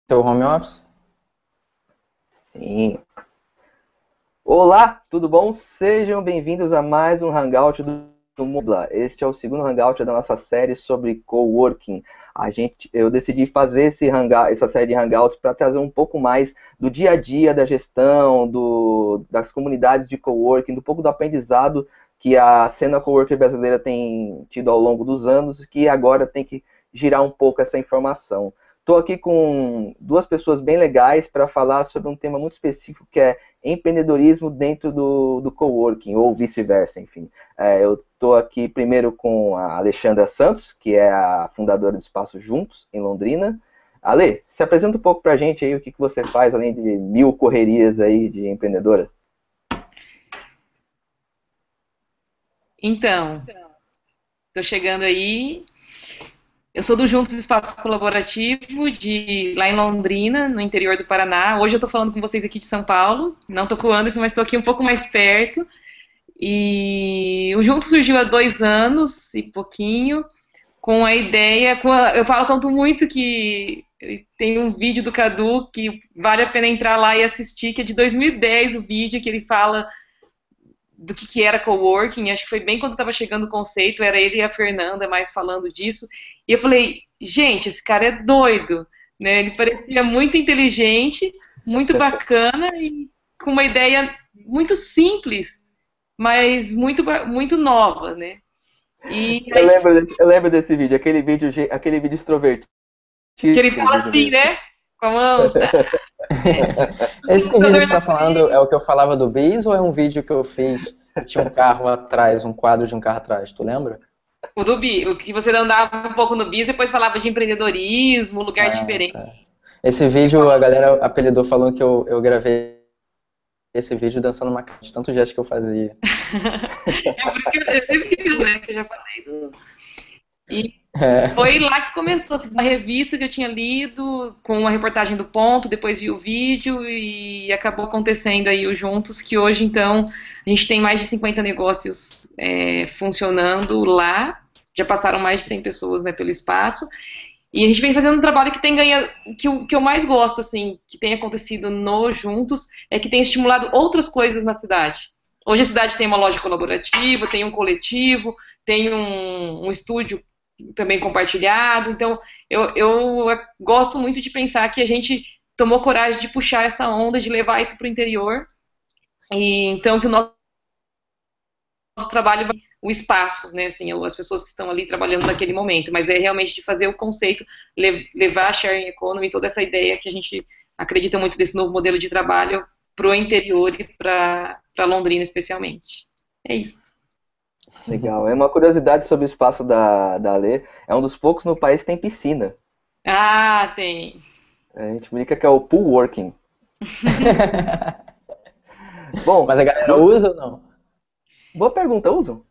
Seu home office? Sim. Olá, tudo bom? Sejam bem-vindos a mais um Hangout do Mubla. Este é o segundo Hangout da nossa série sobre coworking. Eu decidi fazer essa série de Hangouts para trazer um pouco mais do dia a dia da gestão, das comunidades de coworking, um pouco do aprendizado que a cena coworking brasileira tem tido ao longo dos anos, que agora tem que girar um pouco essa informação. Estou aqui com duas pessoas bem legais para falar sobre um tema muito específico que é empreendedorismo dentro do coworking, ou vice-versa, enfim. Eu estou aqui primeiro com a Alexandra Santos, que é a fundadora do Espaço Juntos, em Londrina. Ale, se apresenta um pouco para a gente aí o que você faz, além de mil correrias aí de empreendedora. Então, estou chegando aí. Eu sou do Juntos Espaço Colaborativo, lá em Londrina, no interior do Paraná. Hoje eu estou falando com vocês aqui de São Paulo. Não estou com o Anderson, mas estou aqui um pouco mais perto. E o Juntos surgiu há 2 anos e pouquinho, com a ideia. Eu conto muito que tem um vídeo do Cadu que vale a pena entrar lá e assistir, que é de 2010 o vídeo, que ele fala do que era coworking, acho que foi bem quando estava chegando o conceito, era ele e a Fernanda mais falando disso, e eu falei, gente, esse cara é doido, né? Ele parecia muito inteligente, muito bacana e com uma ideia muito simples, mas muito nova, né? E Eu aí lembro, eu lembro desse vídeo, aquele vídeo extrovertido que ele que ele fala vídeo assim, mesmo. né? Com a mão, tá? Esse vídeo que Computador você na está falando é o que eu falava do Bis ou é um vídeo que eu fiz que tinha um carro atrás, um quadro de um carro atrás, tu lembra? o do Bi, o que você andava um pouco no Bis, depois falava de empreendedorismo, lugar Ah, diferente. tá. Esse vídeo a galera apelidou falando que eu gravei esse vídeo dançando uma de tanto gesto que eu fazia. É por isso que eu sempre digo, né? Que eu já falei E É. foi lá que começou, assim, uma revista que eu tinha lido, com uma reportagem do Ponto, depois vi o vídeo e acabou acontecendo aí o Juntos, que hoje, então, a gente tem mais de 50 negócios funcionando lá, já passaram mais de 100 pessoas, né, pelo espaço, e a gente vem fazendo um trabalho que tem ganha, que eu mais gosto, assim, que tem acontecido no Juntos, é que tem estimulado outras coisas na cidade. Hoje a cidade tem uma loja colaborativa, tem um coletivo, tem um estúdio também compartilhado. Então, eu gosto muito de pensar que a gente tomou coragem de puxar essa onda, de levar isso para o interior. E então que o nosso trabalho vai o espaço, né, assim, as pessoas que estão ali trabalhando naquele momento, mas é realmente de fazer o conceito, levar a sharing economy, toda essa ideia que a gente acredita muito desse novo modelo de trabalho para o interior e para Londrina especialmente. É isso. Legal. É uma curiosidade sobre o espaço da Ale. É um dos poucos no país que tem piscina. Ah, tem. A gente brinca que é o pool working. Bom, Mas a galera usa ou não? boa pergunta, usam?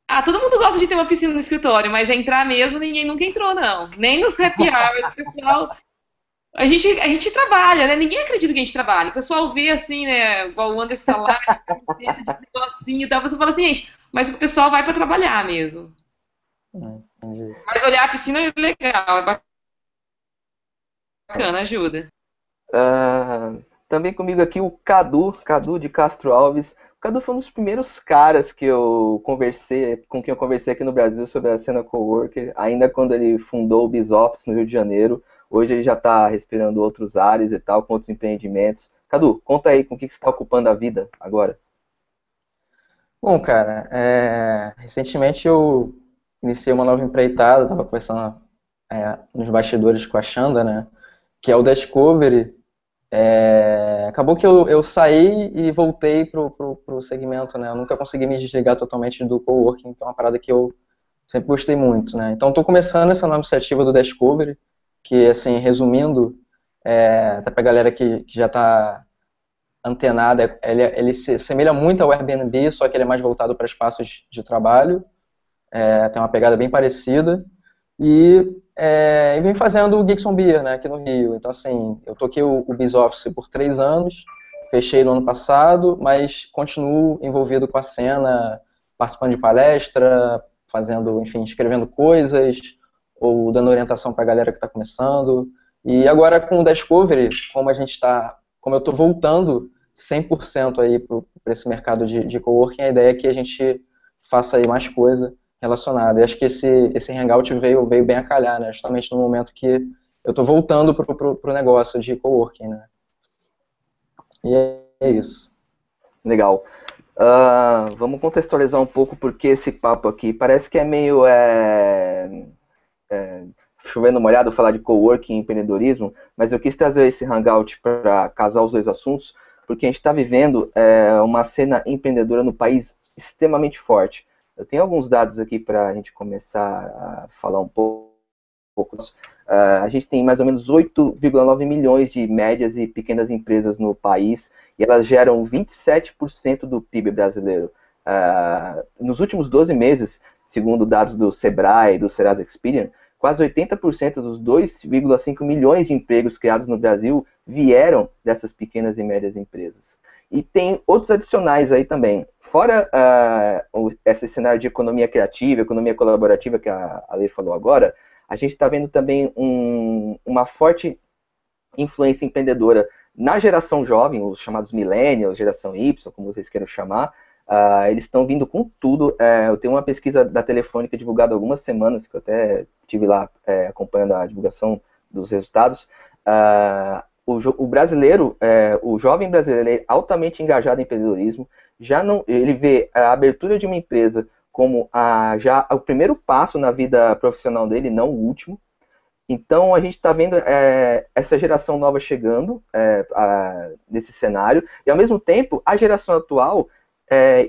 Ah, todo mundo gosta de ter uma piscina no escritório, mas entrar mesmo ninguém nunca entrou, não. Nem nos happy hours, pessoal. A gente trabalha, né? Ninguém acredita que a gente trabalha. O pessoal vê assim, né? Igual o Anderson tá lá, de negocinho e tal. Você fala assim, gente, mas o pessoal vai pra trabalhar mesmo. Entendi. Mas olhar a piscina é legal, é bacana, ajuda. Ah, também comigo aqui o Cadu de Castro Alves. O Cadu foi um dos primeiros caras com quem eu conversei aqui no Brasil sobre a cena coworker, ainda quando ele fundou o BizOffice no Rio de Janeiro. Hoje ele já está respirando outros ares e tal, com outros empreendimentos. Cadu, conta aí com o que você está ocupando a vida agora. Bom, cara, recentemente eu iniciei uma nova empreitada, estava conversando nos bastidores com a Xanda, né? Que é o Discovery. Acabou que eu saí e voltei pro segmento, né? Eu nunca consegui me desligar totalmente do coworking, que é uma parada que eu sempre gostei muito, né? Então estou começando essa nova iniciativa do Discovery, que, assim, resumindo, até pra galera que já está antenada, ele se assemelha muito ao Airbnb, só que ele é mais voltado para espaços de trabalho, tem uma pegada bem parecida, e vem fazendo o Geeks on Beer, né, aqui no Rio. Então, assim, eu toquei o Biz Office por 3 anos, fechei no ano passado, mas continuo envolvido com a cena, participando de palestra, fazendo, enfim, escrevendo coisas, ou dando orientação para a galera que está começando. E agora com o Discovery, como eu estou voltando 100% aí para esse mercado de coworking, a ideia é que a gente faça aí mais coisa relacionada. E acho que esse Hangout veio bem a calhar, né? Justamente no momento que eu estou voltando pro negócio de coworking, né? E é isso. Legal. Vamos contextualizar um pouco porque esse papo aqui parece que é meio chovendo molhado falar de coworking e empreendedorismo, mas eu quis trazer esse hangout para casar os dois assuntos, porque a gente está vivendo uma cena empreendedora no país extremamente forte. Eu tenho alguns dados aqui para a gente começar a falar um pouco. A gente tem mais ou menos 8,9 milhões de médias e pequenas empresas no país, e elas geram 27% do PIB brasileiro. Nos últimos 12 meses, segundo dados do Sebrae e do Serasa Experian, quase 80% dos 2,5 milhões de empregos criados no Brasil vieram dessas pequenas e médias empresas. E tem outros adicionais aí também. Fora esse cenário de economia criativa, economia colaborativa que a Lê falou agora, a gente está vendo também uma forte influência empreendedora na geração jovem, os chamados millennials, geração Y, como vocês queiram chamar. Eles estão vindo com tudo. Eu tenho uma pesquisa da Telefônica divulgada há algumas semanas, que eu até estive lá acompanhando a divulgação dos resultados. O brasileiro, o jovem brasileiro, ele é altamente engajado em empreendedorismo. Ele vê a abertura de uma empresa como já o primeiro passo na vida profissional dele, não o último. Então, a gente está vendo essa geração nova chegando nesse cenário, e, ao mesmo tempo, a geração atual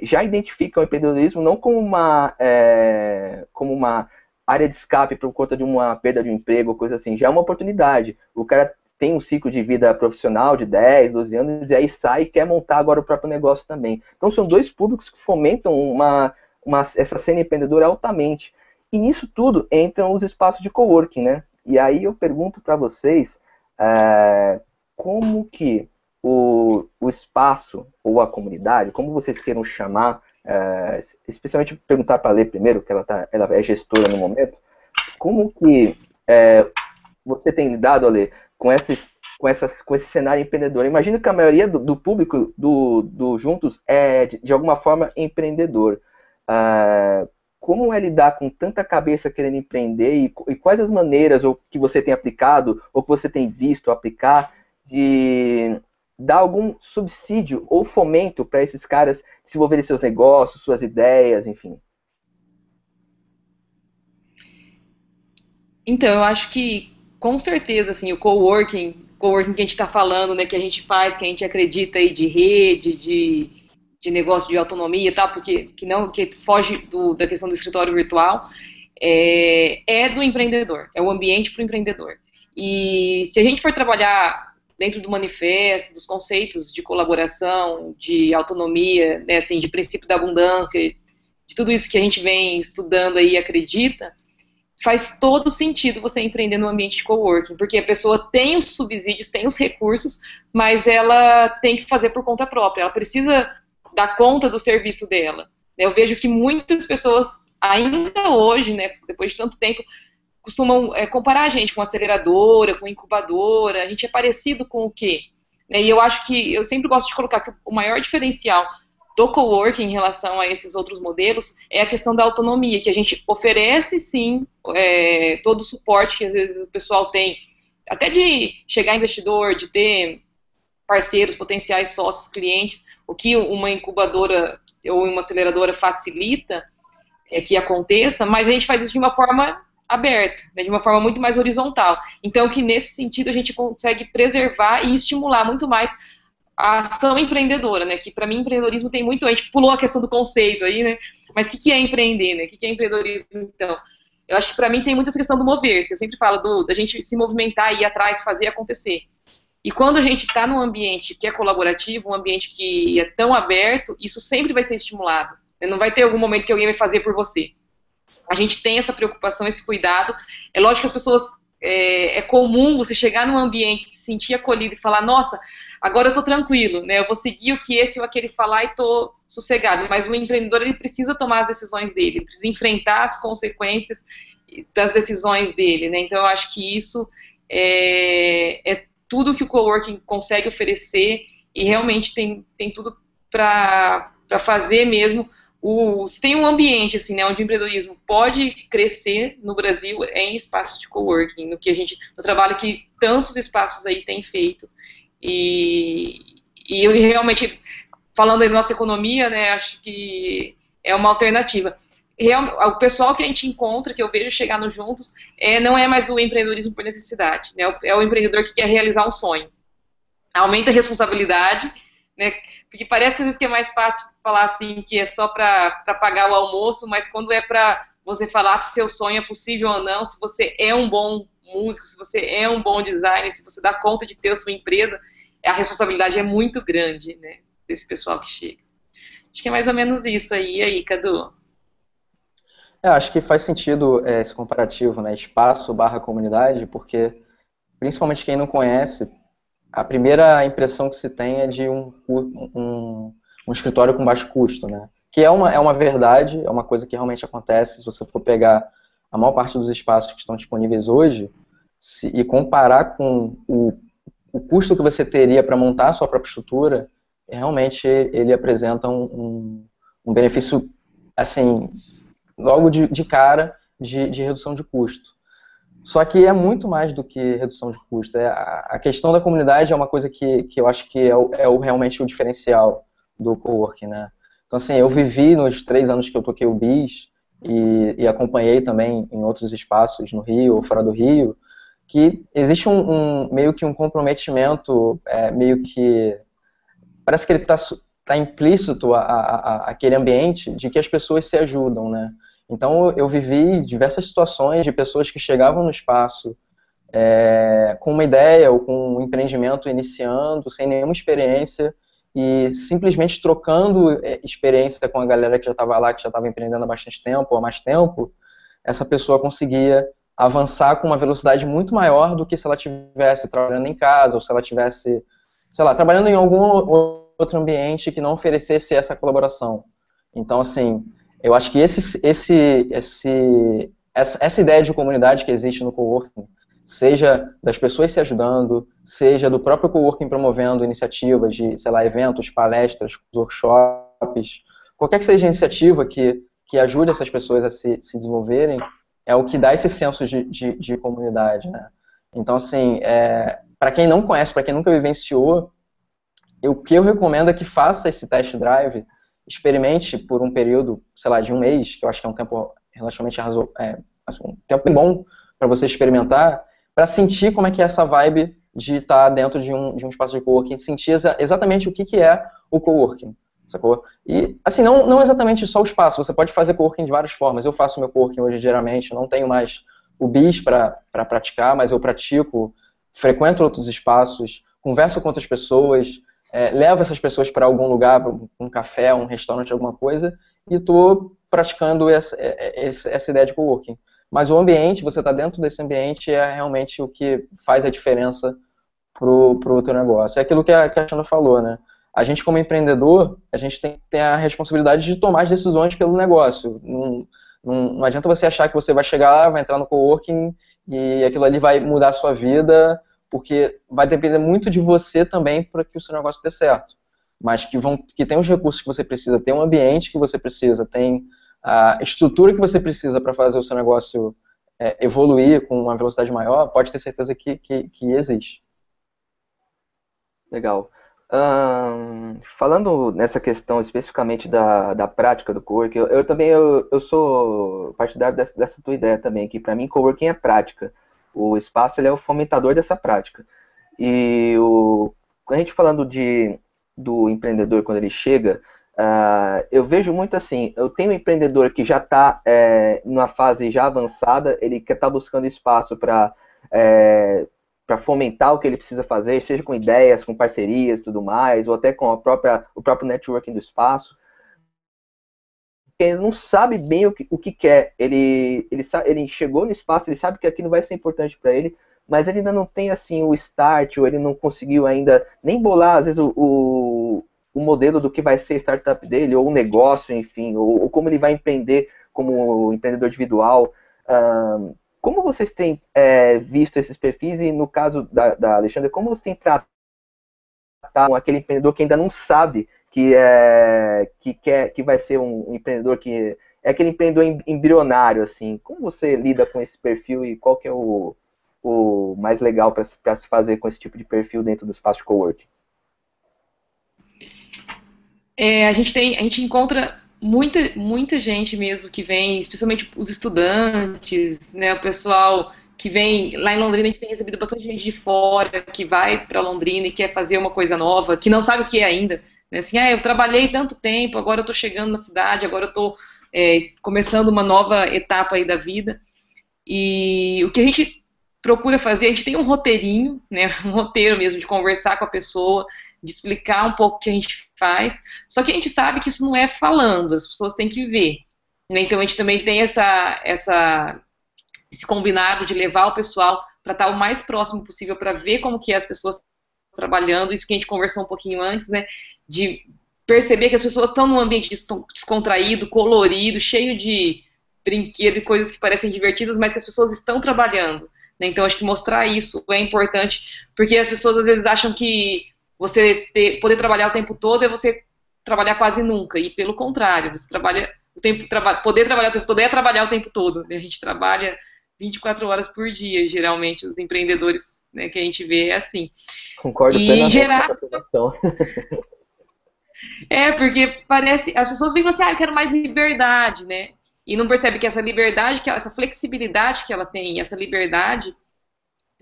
já identifica o empreendedorismo não como uma área de escape por conta de uma perda de um emprego ou coisa assim, já é uma oportunidade. O cara tem um ciclo de vida profissional de 10, 12 anos, e aí sai e quer montar agora o próprio negócio também. Então, são dois públicos que fomentam essa cena empreendedora altamente. E nisso tudo entram os espaços de coworking, né? E aí eu pergunto para vocês como que o espaço ou a comunidade, como vocês queiram chamar, especialmente perguntar para a Lê primeiro, que ela é gestora no momento, como que você tem lidado, Lê, com esse cenário empreendedor? Imagino que a maioria do público do Juntos é, de alguma forma, empreendedor. Como é lidar com tanta cabeça querendo empreender e quais as maneiras ou que você tem aplicado ou que você tem visto aplicar de dar algum subsídio ou fomento para esses caras desenvolverem seus negócios, suas ideias, enfim? Então, eu acho que, com certeza, assim, o coworking que a gente está falando, né, que a gente faz, que a gente acredita aí de rede, de negócio de autonomia e tal, porque que foge da questão do escritório virtual, é do empreendedor, é o ambiente para o empreendedor. E se a gente for trabalhar dentro do manifesto, dos conceitos de colaboração, de autonomia, né, assim, de princípio da abundância, de tudo isso que a gente vem estudando aí e acredita, faz todo sentido você empreender no ambiente de coworking, porque a pessoa tem os subsídios, tem os recursos, mas ela tem que fazer por conta própria, ela precisa dar conta do serviço dela. Eu vejo que muitas pessoas, ainda hoje, né, depois de tanto tempo, costumam comparar a gente com aceleradora, com incubadora, a gente é parecido com o quê? E eu acho que, eu sempre gosto de colocar que o maior diferencial do coworking em relação a esses outros modelos é a questão da autonomia, que a gente oferece sim todo o suporte que às vezes o pessoal tem, até de chegar investidor, de ter parceiros, potenciais sócios, clientes, o que uma incubadora ou uma aceleradora facilita que aconteça, mas a gente faz isso de uma forma aberta, né, de uma forma muito mais horizontal. Então, que nesse sentido a gente consegue preservar e estimular muito mais a ação empreendedora, né? Que para mim empreendedorismo tem muito, a gente pulou a questão do conceito aí, né? Mas o que é empreender, né? O que é empreendedorismo, então? Eu acho que para mim tem muita essa questão do mover-se. Eu sempre falo da gente se movimentar, ir atrás, fazer acontecer. E quando a gente está num ambiente que é colaborativo, um ambiente que é tão aberto, isso sempre vai ser estimulado. Não vai ter algum momento que alguém vai fazer por você. A gente tem essa preocupação, esse cuidado. É lógico que as pessoas, é comum você chegar num ambiente, se sentir acolhido e falar, nossa, agora eu estou tranquilo, né? Eu vou seguir o que esse ou aquele falar e estou sossegado. Mas o empreendedor, ele precisa tomar as decisões dele, ele precisa enfrentar as consequências das decisões dele, né? Então eu acho que isso é tudo que o coworking consegue oferecer e realmente tem tudo para fazer mesmo. Tem um ambiente assim, né, onde o empreendedorismo pode crescer no Brasil em espaços de coworking, no trabalho que tantos espaços aí têm feito. E eu realmente, falando da nossa economia, né, acho que é uma alternativa. O pessoal que a gente encontra, que eu vejo chegar no Juntos, não é mais o empreendedorismo por necessidade, né, é o empreendedor que quer realizar um sonho. Aumenta a responsabilidade, né, porque parece que às vezes que é mais fácil falar assim, que é só para pagar o almoço, mas quando é para você falar se seu sonho é possível ou não, se você é um bom músico, se você é um bom designer, se você dá conta de ter a sua empresa, a responsabilidade é muito grande, né, desse pessoal que chega. Acho que é mais ou menos isso aí. E aí, Cadu? Acho que faz sentido esse comparativo, né? Espaço barra comunidade, porque principalmente quem não conhece, a primeira impressão que se tem é de um escritório com baixo custo, né? Que é uma verdade, é uma coisa que realmente acontece. Se você for pegar a maior parte dos espaços que estão disponíveis hoje e comparar com o custo que você teria para montar a sua própria estrutura, realmente ele apresenta um benefício, assim, logo de cara, de redução de custo. Só que é muito mais do que redução de custo. A questão da comunidade é uma coisa que eu acho que realmente o diferencial do coworking, né? Então, assim, eu vivi nos 3 anos que eu toquei o BIS e acompanhei também em outros espaços no Rio ou fora do Rio, que existe meio que um comprometimento, meio que parece que ele tá implícito aquele ambiente de que as pessoas se ajudam, né? Então eu vivi diversas situações de pessoas que chegavam no espaço com uma ideia ou com um empreendimento iniciando, sem nenhuma experiência, e simplesmente trocando experiência com a galera que já estava lá, que já estava empreendendo há bastante tempo ou há mais tempo, essa pessoa conseguia avançar com uma velocidade muito maior do que se ela estivesse trabalhando em casa, ou se ela estivesse, sei lá, trabalhando em algum outro ambiente que não oferecesse essa colaboração. Então, assim, eu acho que essa ideia de comunidade que existe no coworking, seja das pessoas se ajudando, seja do próprio coworking promovendo iniciativas de, sei lá, eventos, palestras, workshops, qualquer que seja a iniciativa que ajude essas pessoas a se desenvolverem, é o que dá esse senso de comunidade, né? Então, assim, para quem não conhece, para quem nunca vivenciou, o que eu recomendo é que faça esse test drive, experimente por um período, sei lá, de 1 mês, que eu acho que é um tempo relativamente um tempo bom para você experimentar, para sentir como é que é essa vibe de estar dentro de um espaço de coworking, sentir exatamente o que é o coworking, sacou? E, assim, não exatamente só o espaço, você pode fazer coworking de várias formas. Eu faço meu coworking hoje diariamente, não tenho mais o BIS para praticar, mas eu pratico, frequento outros espaços, converso com outras pessoas, levo essas pessoas para algum lugar, para um café, um restaurante, alguma coisa, e estou praticando essa ideia de coworking. Mas o ambiente, você está dentro desse ambiente, é realmente o que faz a diferença pro teu negócio. É aquilo que a Xana falou, né? A gente, como empreendedor, a gente tem a responsabilidade de tomar as decisões pelo negócio. Não adianta você achar que você vai chegar lá, vai entrar no coworking e aquilo ali vai mudar a sua vida, porque vai depender muito de você também para que o seu negócio dê certo. Mas que tem os recursos que você precisa, tem um ambiente que você precisa, tem a estrutura que você precisa para fazer o seu negócio evoluir com uma velocidade maior, pode ter certeza que existe. Legal. Falando nessa questão especificamente da prática do coworking, eu também eu sou partidário dessa tua ideia também, que para mim coworking é prática. O espaço ele é o fomentador dessa prática. E a gente falando do empreendedor quando ele chega, eu vejo muito assim, eu tenho um empreendedor que já está numa fase já avançada, ele quer estar buscando espaço para fomentar o que ele precisa fazer, seja com ideias, com parcerias e tudo mais, ou até com o próprio networking do espaço. Ele não sabe bem o que quer. Ele chegou no espaço, ele sabe que aquilo vai ser importante para ele, mas ele ainda não tem assim o start, ou ele não conseguiu ainda nem bolar, às vezes, o modelo do que vai ser a startup dele, ou o negócio, enfim, ou como ele vai empreender como empreendedor individual. Como vocês têm visto esses perfis e no caso da Alexandra, como vocês têm tratado com aquele empreendedor que ainda não sabe que vai ser um empreendedor que é aquele empreendedor embrionário, assim? Como você lida com esse perfil e qual que é o mais legal para se fazer com esse tipo de perfil dentro do espaço de coworking? A gente encontra muita gente mesmo que vem, especialmente os estudantes, né, o pessoal que vem lá em Londrina. A gente tem recebido bastante gente de fora que vai para Londrina e quer fazer uma coisa nova, que não sabe o que é ainda, né, assim, eu trabalhei tanto tempo, agora eu estou chegando na cidade, agora eu estou começando uma nova etapa aí da vida. E o que a gente procura fazer, a gente tem um roteirinho, né, um roteiro mesmo de conversar com a pessoa, de explicar um pouco o que a gente faz, só que a gente sabe que isso não é falando, as pessoas têm que ver, né? Então a gente também tem esse combinado de levar o pessoal para estar o mais próximo possível para ver como que é as pessoas trabalhando, isso que a gente conversou um pouquinho antes, né, de perceber que as pessoas estão num ambiente descontraído, colorido, cheio de brinquedo e coisas que parecem divertidas, mas que as pessoas estão trabalhando, né? Então acho que mostrar isso é importante, porque as pessoas às vezes acham que você poder trabalhar o tempo todo é você trabalhar quase nunca, e pelo contrário, você poder trabalhar o tempo todo é trabalhar o tempo todo, né? A gente trabalha 24 horas por dia, geralmente, os empreendedores, né, que a gente vê é assim. Concordo E plenamente com gerar... essa afirmação. porque parece, as pessoas vêm e falam assim, eu quero mais liberdade, né? E não percebe que essa liberdade, essa flexibilidade que ela tem, essa liberdade,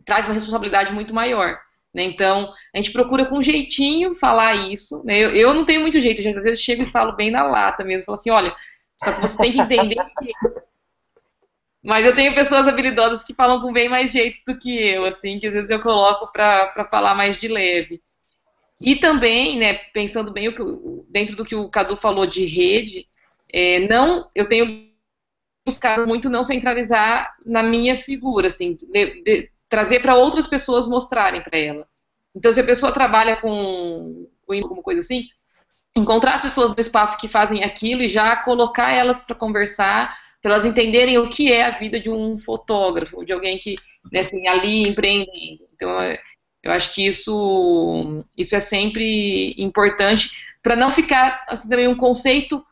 traz uma responsabilidade muito maior, né? Então, a gente procura com jeitinho falar isso, né? Eu não tenho muito jeito, gente, às vezes chego e falo bem na lata mesmo, falo assim, olha, só que você tem que entender que... Mas eu tenho pessoas habilidosas que falam com bem mais jeito do que eu, assim, que às vezes eu coloco para falar mais de leve. E também, né, pensando bem dentro do que o Cadu falou de rede, eu tenho buscado muito não centralizar na minha figura, assim, trazer para outras pessoas mostrarem para ela. Então, se a pessoa trabalha com alguma coisa assim, encontrar as pessoas do espaço que fazem aquilo e já colocar elas para conversar, para elas entenderem o que é a vida de um fotógrafo, de alguém que, né, assim, ali empreendendo. Então, eu acho que isso é sempre importante para não ficar assim, também um conceito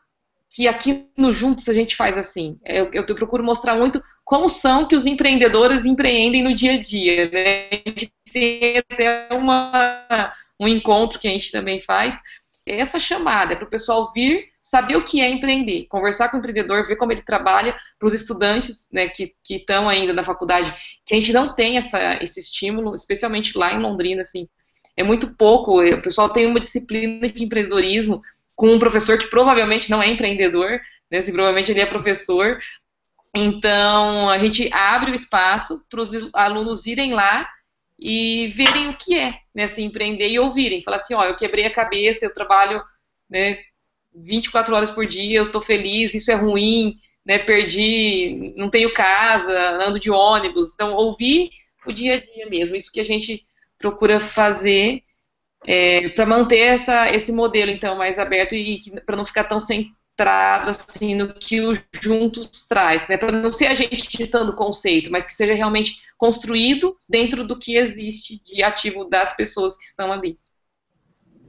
que aqui no Juntos a gente faz assim. Eu procuro mostrar muito como são que os empreendedores empreendem no dia a dia, né? A gente tem até um encontro que a gente também faz. Essa chamada é para o pessoal vir saber o que é empreender, conversar com o empreendedor, ver como ele trabalha, para os estudantes, né, que estão ainda na faculdade, que a gente não tem esse estímulo, especialmente lá em Londrina, assim, é muito pouco. O pessoal tem uma disciplina de empreendedorismo com um professor que provavelmente não é empreendedor, né, assim, provavelmente ele é professor. Então, a gente abre o espaço para os alunos irem lá e verem o que é, né, assim, empreender e ouvirem. Falar assim, ó, eu quebrei a cabeça, eu trabalho, né, 24 horas por dia, eu tô feliz, isso é ruim, né, perdi, não tenho casa, ando de ônibus. Então, ouvir o dia a dia mesmo, isso que a gente procura fazer para manter esse modelo, então, mais aberto e para não ficar tão centrado, assim, no que o Juntos traz, né, para não ser a gente ditando o conceito, mas que seja realmente construído dentro do que existe de ativo das pessoas que estão ali.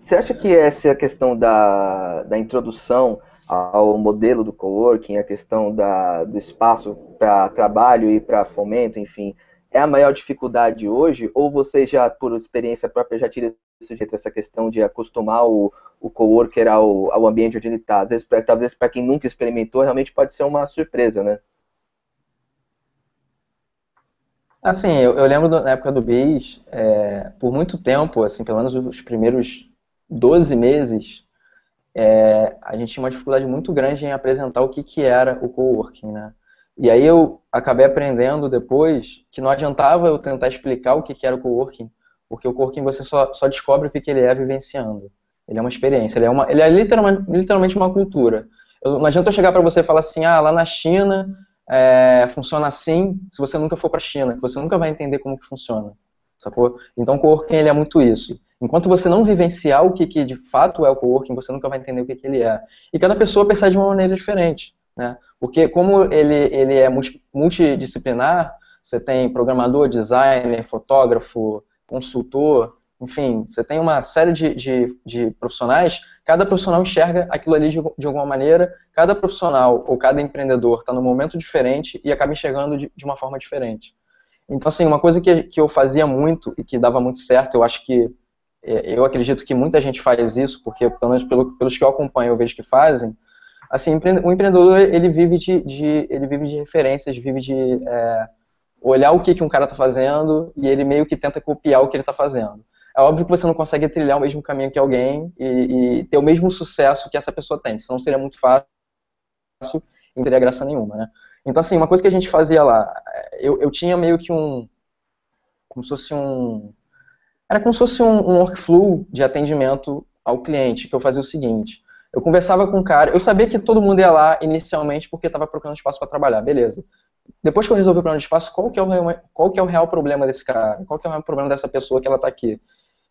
Você acha que essa questão da introdução ao modelo do coworking, a questão do espaço para trabalho e para fomento, enfim, é a maior dificuldade hoje? Ou você já, por experiência própria, já tira sujeito essa questão de acostumar o coworker ao ambiente onde ele está? Às vezes, talvez para quem nunca experimentou, realmente pode ser uma surpresa, né? Assim, eu lembro na época do BIS, por muito tempo, assim, pelo menos os primeiros 12 meses, a gente tinha uma dificuldade muito grande em apresentar o que era o coworking, né? E aí eu acabei aprendendo depois que não adiantava eu tentar explicar o que era o coworking, porque o coworking você só descobre o que ele é vivenciando. Ele é uma experiência, ele é literalmente uma cultura. Não adianta eu chegar para você e falar assim, lá na China funciona assim, se você nunca for para a China, que você nunca vai entender como que funciona, sacou? Então o coworking ele é muito isso. Enquanto você não vivenciar o que de fato é o coworking, você nunca vai entender o que ele é. E cada pessoa percebe de uma maneira diferente, né? Porque como ele é multidisciplinar, você tem programador, designer, fotógrafo, consultor, enfim, você tem uma série de profissionais, cada profissional enxerga aquilo ali de alguma maneira, cada profissional ou cada empreendedor está num momento diferente e acaba enxergando de uma forma diferente. Então, assim, uma coisa que eu fazia muito e que dava muito certo, eu acho que, eu acredito que muita gente faz isso, porque, pelo menos pelos que eu acompanho, eu vejo que fazem, assim, o empreendedor, ele vive de referências, vive de olhar o que um cara está fazendo e ele meio que tenta copiar o que ele está fazendo. É óbvio que você não consegue trilhar o mesmo caminho que alguém e ter o mesmo sucesso que essa pessoa tem, senão seria muito fácil e não teria graça nenhuma, né? Então, assim, uma coisa que a gente fazia lá, eu tinha meio que como se fosse era como se fosse um workflow de atendimento ao cliente, que eu fazia o seguinte, eu conversava com o cara, eu sabia que todo mundo ia lá inicialmente porque estava procurando espaço para trabalhar, beleza. Depois que eu resolvi o problema de espaço, qual que é o real problema desse cara? Qual que é o real problema dessa pessoa que ela está aqui?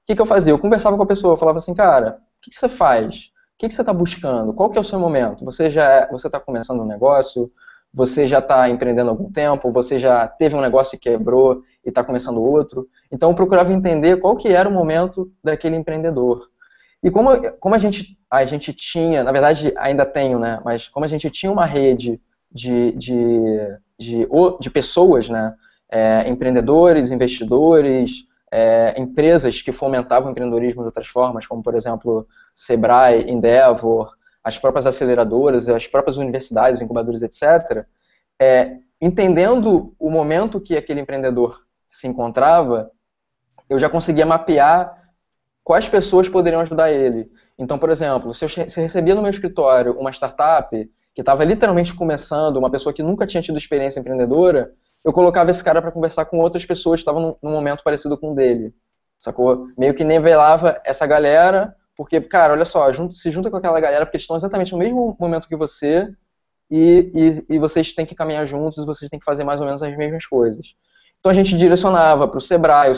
O que eu fazia? Eu conversava com a pessoa, eu falava assim, cara, o que você faz? O que você está buscando? Qual que é o seu momento? Você está começando um negócio? Você já está empreendendo há algum tempo? Você já teve um negócio e quebrou e está começando outro? Então eu procurava entender qual que era o momento daquele empreendedor. E como a gente tinha, na verdade ainda tenho, né? Mas como a gente tinha uma rede de pessoas, né? Empreendedores, investidores, empresas que fomentavam o empreendedorismo de outras formas, como, por exemplo, Sebrae, Endeavor, as próprias aceleradoras, as próprias universidades, incubadores, etc., entendendo o momento que aquele empreendedor se encontrava, eu já conseguia mapear quais pessoas poderiam ajudar ele. Então, por exemplo, se eu recebia no meu escritório uma startup que estava literalmente começando, uma pessoa que nunca tinha tido experiência empreendedora, eu colocava esse cara para conversar com outras pessoas que estavam num momento parecido com o dele, sacou? Meio que nivelava essa galera, porque, cara, olha só, se junta com aquela galera porque eles estão exatamente no mesmo momento que você e vocês têm que caminhar juntos, vocês têm que fazer mais ou menos as mesmas coisas. Então a gente direcionava para o Sebrae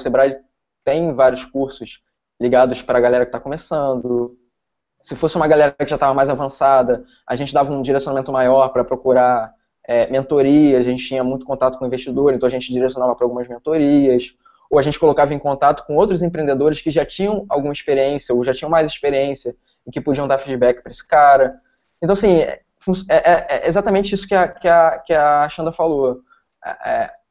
tem vários cursos ligados para a galera que está começando. Se fosse uma galera que já estava mais avançada, a gente dava um direcionamento maior para procurar mentoria, a gente tinha muito contato com o investidor, então a gente direcionava para algumas mentorias, ou a gente colocava em contato com outros empreendedores que já tinham alguma experiência, ou já tinham mais experiência, e que podiam dar feedback para esse cara. Então, assim, é exatamente isso que a Xanda falou.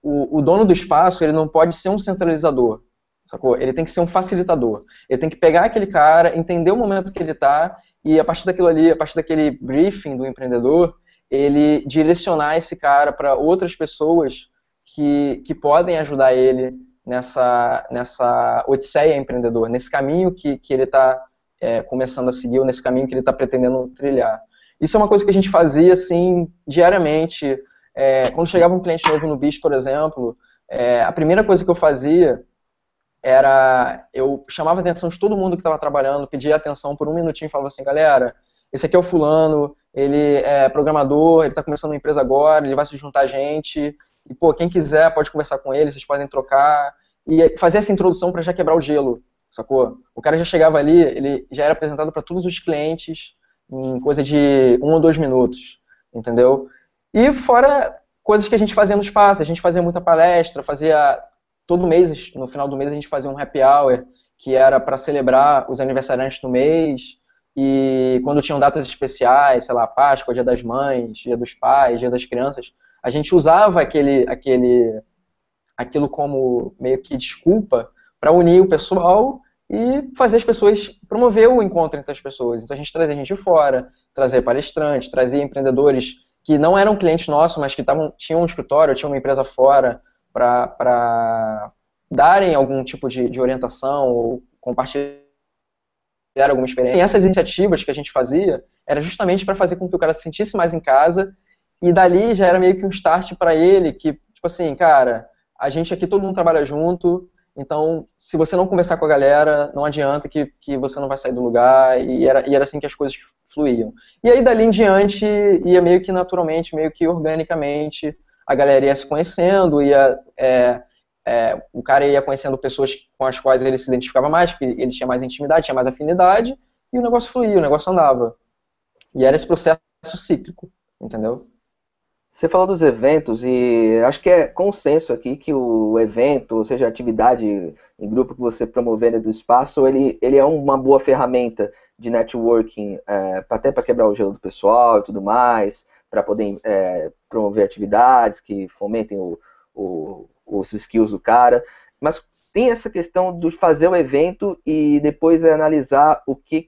O dono do espaço, ele não pode ser um centralizador, sacou? Ele tem que ser um facilitador. Ele tem que pegar aquele cara, entender o momento que ele está, e a partir daquilo ali, a partir daquele briefing do empreendedor, ele direcionar esse cara para outras pessoas que podem ajudar ele nessa odisseia empreendedor, nesse caminho que ele está começando a seguir, ou nesse caminho que ele está pretendendo trilhar. Isso é uma coisa que a gente fazia assim, diariamente. Quando chegava um cliente novo no BIS, por exemplo, a primeira coisa que eu fazia eu chamava a atenção de todo mundo que estava trabalhando, pedia atenção por um minutinho e falava assim, galera, esse aqui é o fulano, ele é programador, ele está começando uma empresa agora, ele vai se juntar a gente, e pô, quem quiser pode conversar com ele, vocês podem trocar, e fazer essa introdução para já quebrar o gelo, sacou? O cara já chegava ali, ele já era apresentado para todos os clientes em coisa de 1 ou 2 minutos, entendeu? E fora coisas que a gente fazia no espaço, a gente fazia muita palestra, todo mês, no final do mês a gente fazia um happy hour, que era para celebrar os aniversariantes do mês, e quando tinham datas especiais, sei lá, Páscoa, Dia das Mães, Dia dos Pais, Dia das Crianças, a gente usava aquilo como meio que desculpa para unir o pessoal e fazer as pessoas, promover o encontro entre as pessoas. Então a gente trazia gente de fora, trazia palestrantes, trazia empreendedores que não eram clientes nossos, mas que tinham um escritório, tinham uma empresa fora, para darem algum tipo de orientação ou compartilhar alguma experiência. E essas iniciativas que a gente fazia era justamente para fazer com que o cara se sentisse mais em casa e dali já era meio que um start para ele que, tipo assim, cara, a gente aqui todo mundo trabalha junto, então se você não conversar com a galera, não adianta que você não vai sair do lugar e era assim que as coisas fluíam. E aí dali em diante ia meio que naturalmente, meio que organicamente a galera ia se conhecendo, o cara ia conhecendo pessoas com as quais ele se identificava mais, porque ele tinha mais intimidade, tinha mais afinidade, e o negócio fluía, o negócio andava. E era esse processo cíclico, entendeu? Você falou dos eventos e acho que é consenso aqui que o evento, ou seja, a atividade em grupo que você promover dentro do espaço, ele é uma boa ferramenta de networking, até para quebrar o gelo do pessoal e tudo mais, para poder promover atividades que fomentem os skills do cara. Mas tem essa questão de fazer o evento e depois analisar o que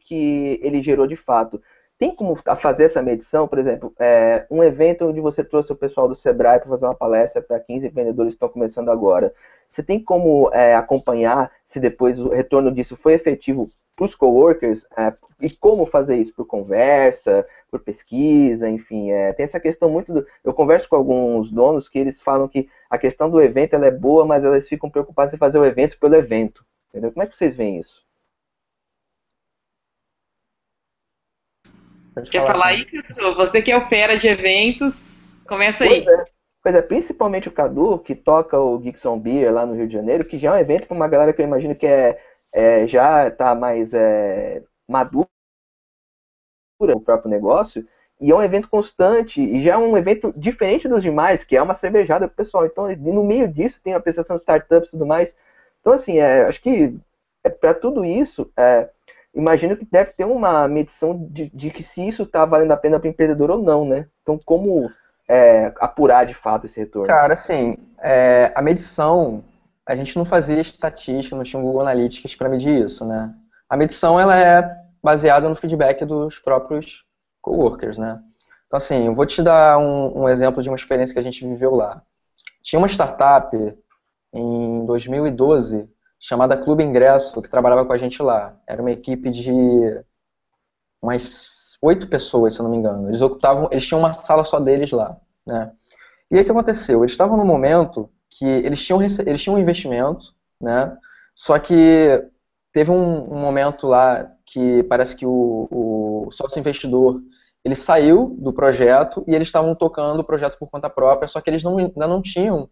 ele gerou de fato. Tem como fazer essa medição, por exemplo, um evento onde você trouxe o pessoal do Sebrae para fazer uma palestra para 15 empreendedores que estão começando agora. Você tem como acompanhar se depois o retorno disso foi efetivo para os coworkers e como fazer isso por conversa, por pesquisa, enfim. Tem essa questão muito. Eu converso com alguns donos que eles falam que a questão do evento ela é boa, mas elas ficam preocupadas em fazer o evento pelo evento. Entendeu? Como é que vocês veem isso? Pode Quer falar, falar Chan. aí, Cadu? Você que é o fera de eventos, começa Pois aí. é. Pois é, principalmente o Cadu, que toca o Geeks on Beer lá no Rio de Janeiro, que já é um evento para uma galera que eu imagino que já está mais madura no próprio negócio, e é um evento constante, e já é um evento diferente dos demais, que é uma cervejada pro pessoal. Então, no meio disso, tem a apresentação de startups e tudo mais. Então, assim, acho que para tudo isso, imagino que deve ter uma medição de que se isso está valendo a pena para o empreendedor ou não, né? Então, como apurar de fato esse retorno? Cara, assim, a medição, a gente não fazia estatística, não tinha um Google Analytics para medir isso, né? A medição, ela é baseada no feedback dos próprios coworkers, né? Então, assim, eu vou te dar um exemplo de uma experiência que a gente viveu lá. Tinha uma startup em 2012 chamada Clube Ingresso, que trabalhava com a gente lá. Era uma equipe de umas 8 pessoas, se eu não me engano. Eles tinham uma sala só deles lá, né? E aí o que aconteceu? Eles estavam num momento que eles tinham um investimento, né? Só que teve um momento lá que parece que o sócio investidor ele saiu do projeto e eles estavam tocando o projeto por conta própria, só que eles ainda não tinham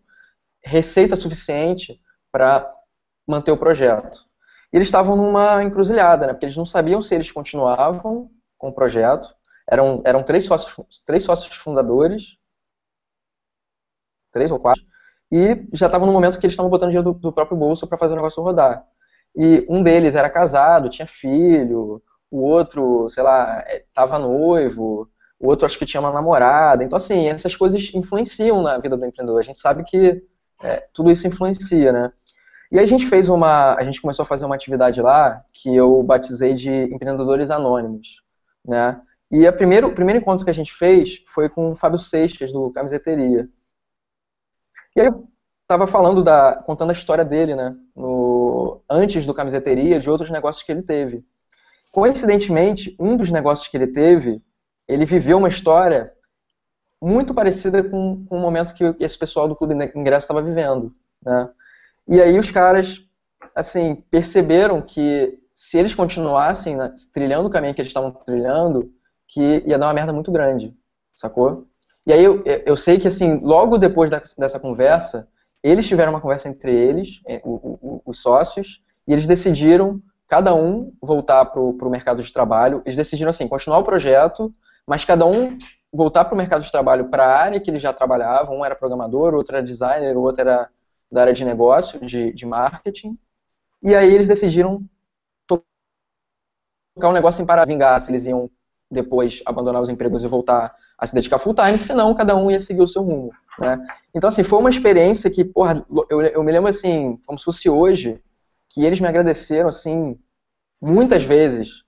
receita suficiente para manter o projeto. E eles estavam numa encruzilhada, né? Porque eles não sabiam se eles continuavam com o projeto. Eram três sócios fundadores, 3 ou 4, e já estava no momento que eles estavam botando dinheiro do próprio bolso para fazer o negócio rodar. E um deles era casado, tinha filho, o outro, sei lá, estava noivo, o outro acho que tinha uma namorada. Então, assim, essas coisas influenciam na vida do empreendedor. A gente sabe que tudo isso influencia, né? E aí a gente começou a fazer uma atividade lá que eu batizei de Empreendedores Anônimos, né? E o primeiro encontro que a gente fez foi com o Fábio Seixas, do Camiseteria. E aí eu tava contando a história dele, né? Antes do Camiseteria, de outros negócios que ele teve. Coincidentemente, um dos negócios que ele teve, ele viveu uma história muito parecida com o momento que esse pessoal do Clube Ingresso estava vivendo, né? E aí os caras, assim, perceberam que se eles continuassem, né, trilhando o caminho que eles estavam trilhando, que ia dar uma merda muito grande, sacou? E aí eu sei que, assim, logo depois dessa conversa, eles tiveram uma conversa entre eles, os sócios, e eles decidiram, cada um, voltar para o mercado de trabalho. Eles decidiram, assim, continuar o projeto, mas cada um voltar para o mercado de trabalho para a área que eles já trabalhavam. Um era programador, outro era designer, o outro era da área de negócio, de marketing. E aí eles decidiram tocar um negócio em para vingar, se eles iam depois abandonar os empregos e voltar a se dedicar full time, senão cada um ia seguir o seu rumo, né? Então, assim, foi uma experiência que, porra, eu me lembro, assim, como se fosse hoje, que eles me agradeceram, assim, muitas vezes,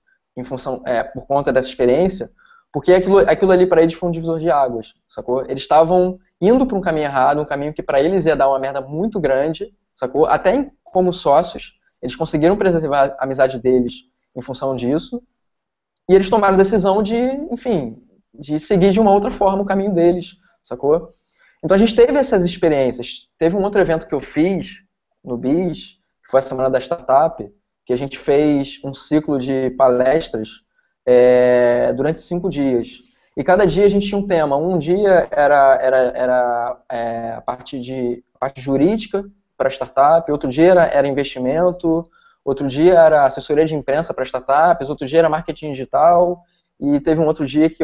por conta dessa experiência, porque aquilo ali para eles foi um divisor de águas, sacou? Eles estavam indo para um caminho errado, um caminho que para eles ia dar uma merda muito grande, sacou? Até como sócios, eles conseguiram preservar a amizade deles em função disso, e eles tomaram a decisão de, enfim, de seguir de uma outra forma o caminho deles, sacou? Então a gente teve essas experiências. Teve um outro evento que eu fiz no BIS, que foi a Semana da Startup, que a gente fez um ciclo de palestras durante 5 dias. E cada dia a gente tinha um tema. Um dia era a parte jurídica para startup, outro dia era investimento, outro dia era assessoria de imprensa para startups, outro dia era marketing digital, e teve um outro dia que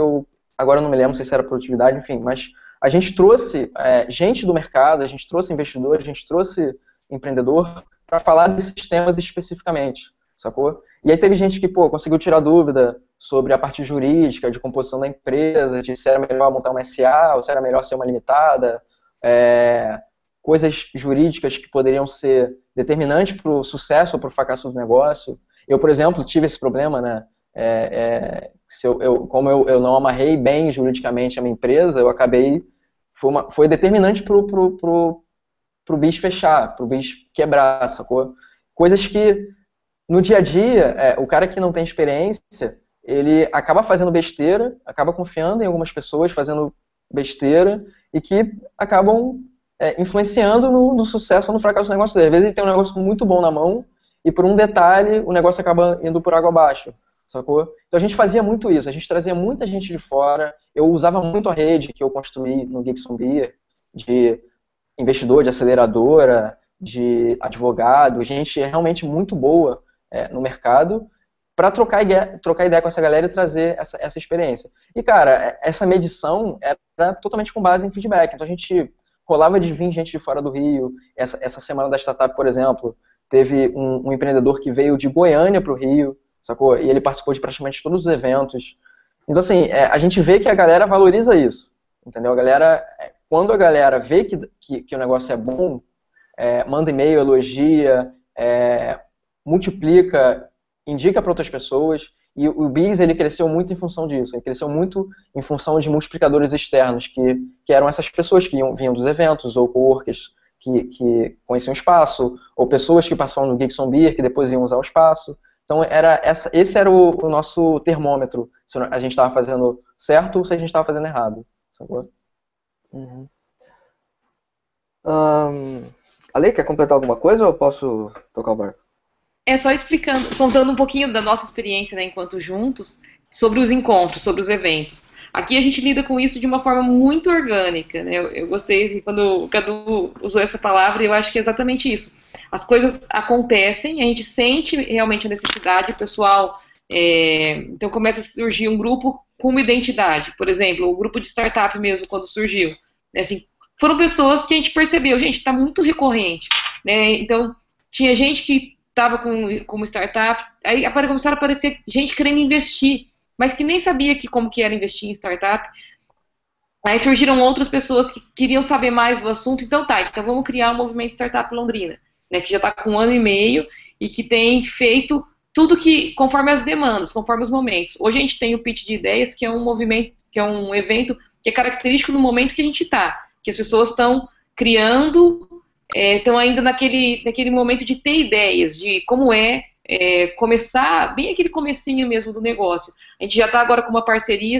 agora eu não me lembro, não sei se era produtividade, enfim, mas a gente trouxe gente do mercado, a gente trouxe investidor, a gente trouxe empreendedor para falar desses temas especificamente, sacou? E aí teve gente que, pô, conseguiu tirar dúvida sobre a parte jurídica, de composição da empresa, de se era melhor montar uma SA, ou se era melhor ser uma limitada, coisas jurídicas que poderiam ser determinantes para o sucesso ou para o fracasso do negócio. Eu, por exemplo, tive esse problema, né? Como eu não amarrei bem juridicamente a minha empresa, eu acabei. Foi determinante pro bicho fechar, pro bicho quebrar, sacou? Coisas que, no dia a dia, o cara que não tem experiência, ele acaba fazendo besteira, acaba confiando em algumas pessoas, fazendo besteira, e que acabam influenciando no sucesso ou no fracasso do negócio dele. Às vezes ele tem um negócio muito bom na mão, e por um detalhe, o negócio acaba indo por água abaixo, sacou? Então a gente fazia muito isso, a gente trazia muita gente de fora, eu usava muito a rede que eu construí no Geeks on Beer, de investidor, de aceleradora, de advogado, gente realmente muito boa no mercado, para trocar ideia com essa galera e trazer essa experiência. E, cara, essa medição era totalmente com base em feedback. Então a gente rolava de vir gente de fora do Rio. Essa semana da startup, por exemplo, teve um empreendedor que veio de Goiânia para o Rio, sacou? E ele participou de praticamente todos os eventos. Então, assim, a gente vê que a galera valoriza isso, entendeu? Quando a galera vê que o negócio é bom, manda e-mail, elogia, multiplica, indica para outras pessoas, e o Biz, ele cresceu muito em função disso, ele cresceu muito em função de multiplicadores externos, que eram essas pessoas que vinham dos eventos, ou coworkers que conheciam o espaço, ou pessoas que passavam no Geeks on Beer, que depois iam usar o espaço. Então, esse era o nosso termômetro, se a gente estava fazendo certo ou se a gente estava fazendo errado. Sacou? Uhum. Ale, quer completar alguma coisa ou eu posso tocar o barco? Só explicando, contando um pouquinho da nossa experiência, né, enquanto juntos, sobre os encontros, sobre os eventos. Aqui a gente lida com isso de uma forma muito orgânica, né? Eu gostei assim, quando o Cadu usou essa palavra, eu acho que é exatamente isso. As coisas acontecem, a gente sente realmente a necessidade, o pessoal. Então começa a surgir um grupo com uma identidade. Por exemplo, o grupo de startup mesmo, quando surgiu. Né, assim, foram pessoas que a gente percebeu, gente, está muito recorrente. Né? Então, tinha gente que estava como startup, aí começaram a aparecer gente querendo investir, mas que nem sabia como que era investir em startup. Aí surgiram outras pessoas que queriam saber mais do assunto, então vamos criar um movimento Startup Londrina, né, que já está com 1 ano e meio e que tem feito tudo que conforme as demandas, conforme os momentos. Hoje a gente tem o Pitch de Ideias, que é um movimento, que é um evento que é característico no momento que a gente está, que as pessoas estão criando, estão ainda naquele momento de ter ideias, de como começar, bem aquele comecinho mesmo do negócio. A gente já está agora com uma parceria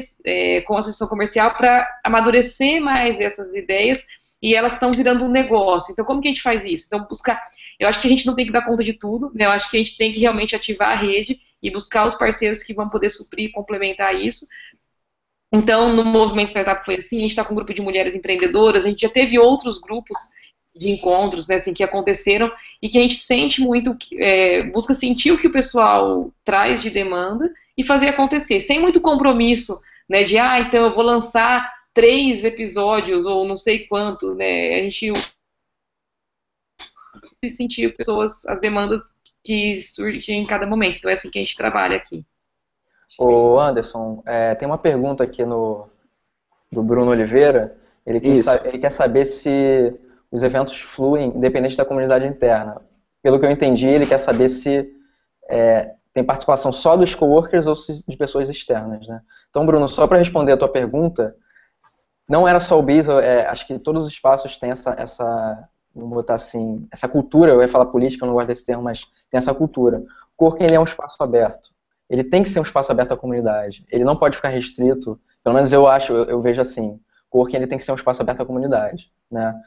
com a Associação Comercial para amadurecer mais essas ideias e elas estão virando um negócio. Então, como que a gente faz isso? Então, eu acho que a gente não tem que dar conta de tudo, né? Eu acho que a gente tem que realmente ativar a rede e buscar os parceiros que vão poder suprir e complementar isso. Então, no Movimento Startup foi assim, a gente está com um grupo de mulheres empreendedoras, a gente já teve outros grupos de encontros, né, assim, que aconteceram e que a gente sente muito, busca sentir o que o pessoal traz de demanda e fazer acontecer, sem muito compromisso, né, de, então eu vou lançar 3 episódios ou não sei quanto, né, a gente sentir as demandas que surgem em cada momento, então é assim que a gente trabalha aqui. Ô Anderson, tem uma pergunta aqui do Bruno Oliveira, ele quer saber se os eventos fluem independente da comunidade interna. Pelo que eu entendi, ele quer saber se tem participação só dos coworkers ou de pessoas externas, né? Então, Bruno, só para responder a tua pergunta, não era só o Biz, acho que todos os espaços têm vamos botar assim, essa cultura, eu ia falar política, eu não gosto desse termo, mas tem essa cultura. O coworking, ele é um espaço aberto. Ele tem que ser um espaço aberto à comunidade. Ele não pode ficar restrito, pelo menos eu vejo assim, o coworking, ele tem que ser um espaço aberto à comunidade, né?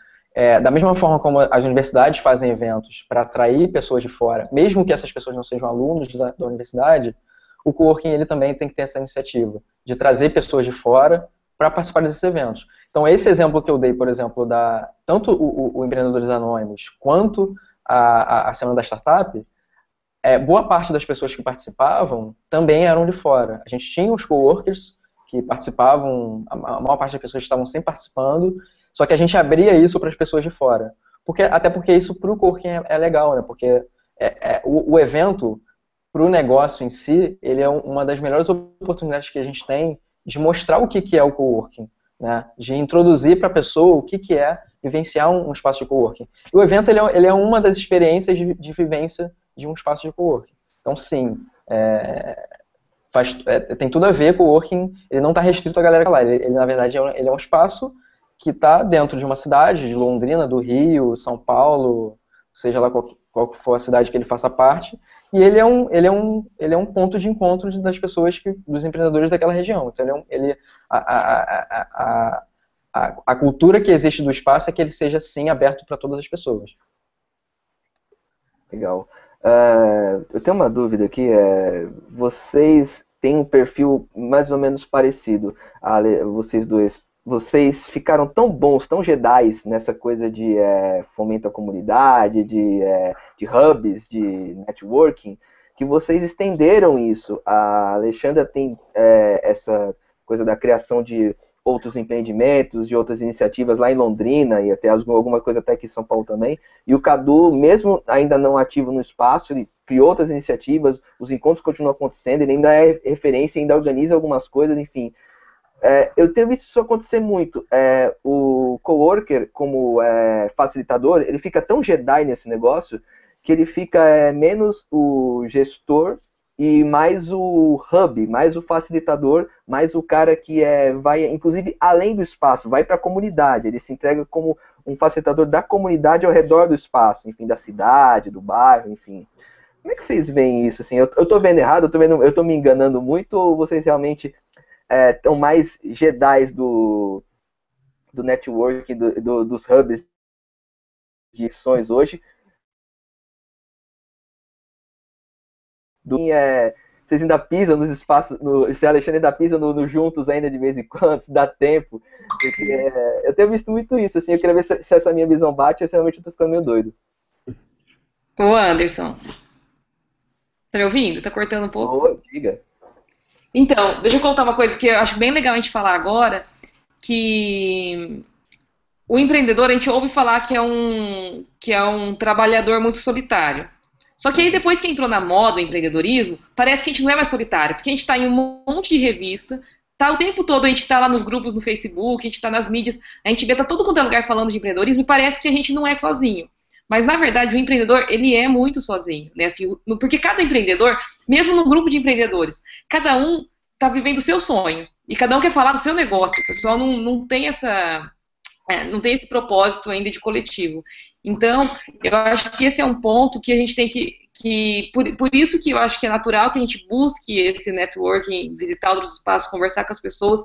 Da mesma forma como as universidades fazem eventos para atrair pessoas de fora, mesmo que essas pessoas não sejam alunos da universidade, o coworking ele também tem que ter essa iniciativa de trazer pessoas de fora para participar desses eventos. Então, esse exemplo que eu dei, por exemplo, tanto o Empreendedores Anônimos quanto a Semana da Startup, boa parte das pessoas que participavam também eram de fora. A gente tinha os coworkers que participavam, a maior parte das pessoas estavam sempre participando, só que a gente abria isso para as pessoas de fora. Até porque isso para o coworking é legal, né? Porque o evento, para o negócio em si, ele é uma das melhores oportunidades que a gente tem de mostrar o que é o coworking, né? De introduzir para a pessoa o que é vivenciar um espaço de coworking. E o evento ele é uma das experiências de vivência de um espaço de coworking. Então, sim, tem tudo a ver com o coworking, ele não está restrito à galera que tá lá, ele na verdade ele é um espaço que está dentro de uma cidade, de Londrina, do Rio, São Paulo, seja lá qual for a cidade que ele faça parte, e ele é um ponto de encontro das pessoas, dos empreendedores daquela região. Então a cultura que existe do espaço é que ele seja, sim, aberto para todas as pessoas. Legal. Eu tenho uma dúvida aqui, vocês têm um perfil mais ou menos parecido, vocês dois. Vocês ficaram tão bons, tão jedis nessa coisa de fomento à comunidade, de hubs, de networking, que vocês estenderam isso. A Alexandra tem essa coisa da criação de outros empreendimentos, de outras iniciativas lá em Londrina, e até alguma coisa até aqui em São Paulo também. E o Cadu, mesmo ainda não ativo no espaço, ele criou outras iniciativas, os encontros continuam acontecendo, ele ainda é referência, ainda organiza algumas coisas, enfim. Eu tenho visto isso acontecer muito. O coworker, como facilitador, ele fica tão Jedi nesse negócio que ele fica menos o gestor e mais o hub, mais o facilitador, mais o cara que vai, inclusive, além do espaço, vai para a comunidade. Ele se entrega como um facilitador da comunidade ao redor do espaço, enfim, da cidade, do bairro, enfim. Como é que vocês veem isso? Assim, eu estou vendo errado, eu estou me enganando muito, ou vocês realmente estão mais Jedis do network, dos hubs de ações hoje? Vocês ainda pisam nos espaços, se a Alexandre ainda pisa no juntos ainda de vez em quando, se dá tempo. Porque, eu tenho visto muito isso, assim, eu queria ver se essa minha visão bate, ou se realmente eu tô ficando meio doido. Ô Anderson, tá me ouvindo? Tá cortando um pouco? Diga. Então, deixa eu contar uma coisa que eu acho bem legal a gente falar agora, que o empreendedor, a gente ouve falar que é um trabalhador muito solitário. Só que aí depois que entrou na moda o empreendedorismo, parece que a gente não é mais solitário, porque a gente está em um monte de revista, tá o tempo todo a gente está lá nos grupos no Facebook, a gente está nas mídias, a gente vê tá todo quanto é lugar falando de empreendedorismo e parece que a gente não é sozinho. Mas na verdade o empreendedor, ele é muito sozinho, né? Assim, porque cada empreendedor, mesmo no grupo de empreendedores, cada um está vivendo o seu sonho e cada um quer falar do seu negócio. O pessoal não tem não tem esse propósito ainda de coletivo. Então, eu acho que esse é um ponto que a gente tem por isso que eu acho que é natural que a gente busque esse networking, visitar outros espaços, conversar com as pessoas,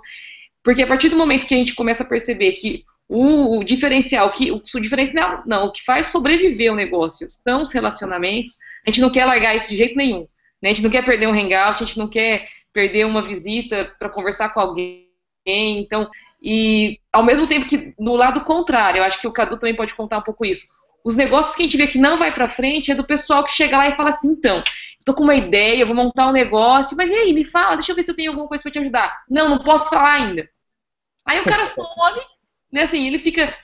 porque a partir do momento que a gente começa a perceber que o diferencial, o que faz sobreviver o negócio são os relacionamentos, a gente não quer largar isso de jeito nenhum, né? A gente não quer perder um hangout, a gente não quer perder uma visita para conversar com alguém, então, e ao mesmo tempo que no lado contrário, eu acho que o Cadu também pode contar um pouco isso, os negócios que a gente vê que não vai para frente é do pessoal que chega lá e fala assim, então, estou com uma ideia, eu vou montar um negócio, mas e aí, me fala, deixa eu ver se eu tenho alguma coisa para te ajudar. Não posso falar ainda. Aí o cara some, né, assim, ele fica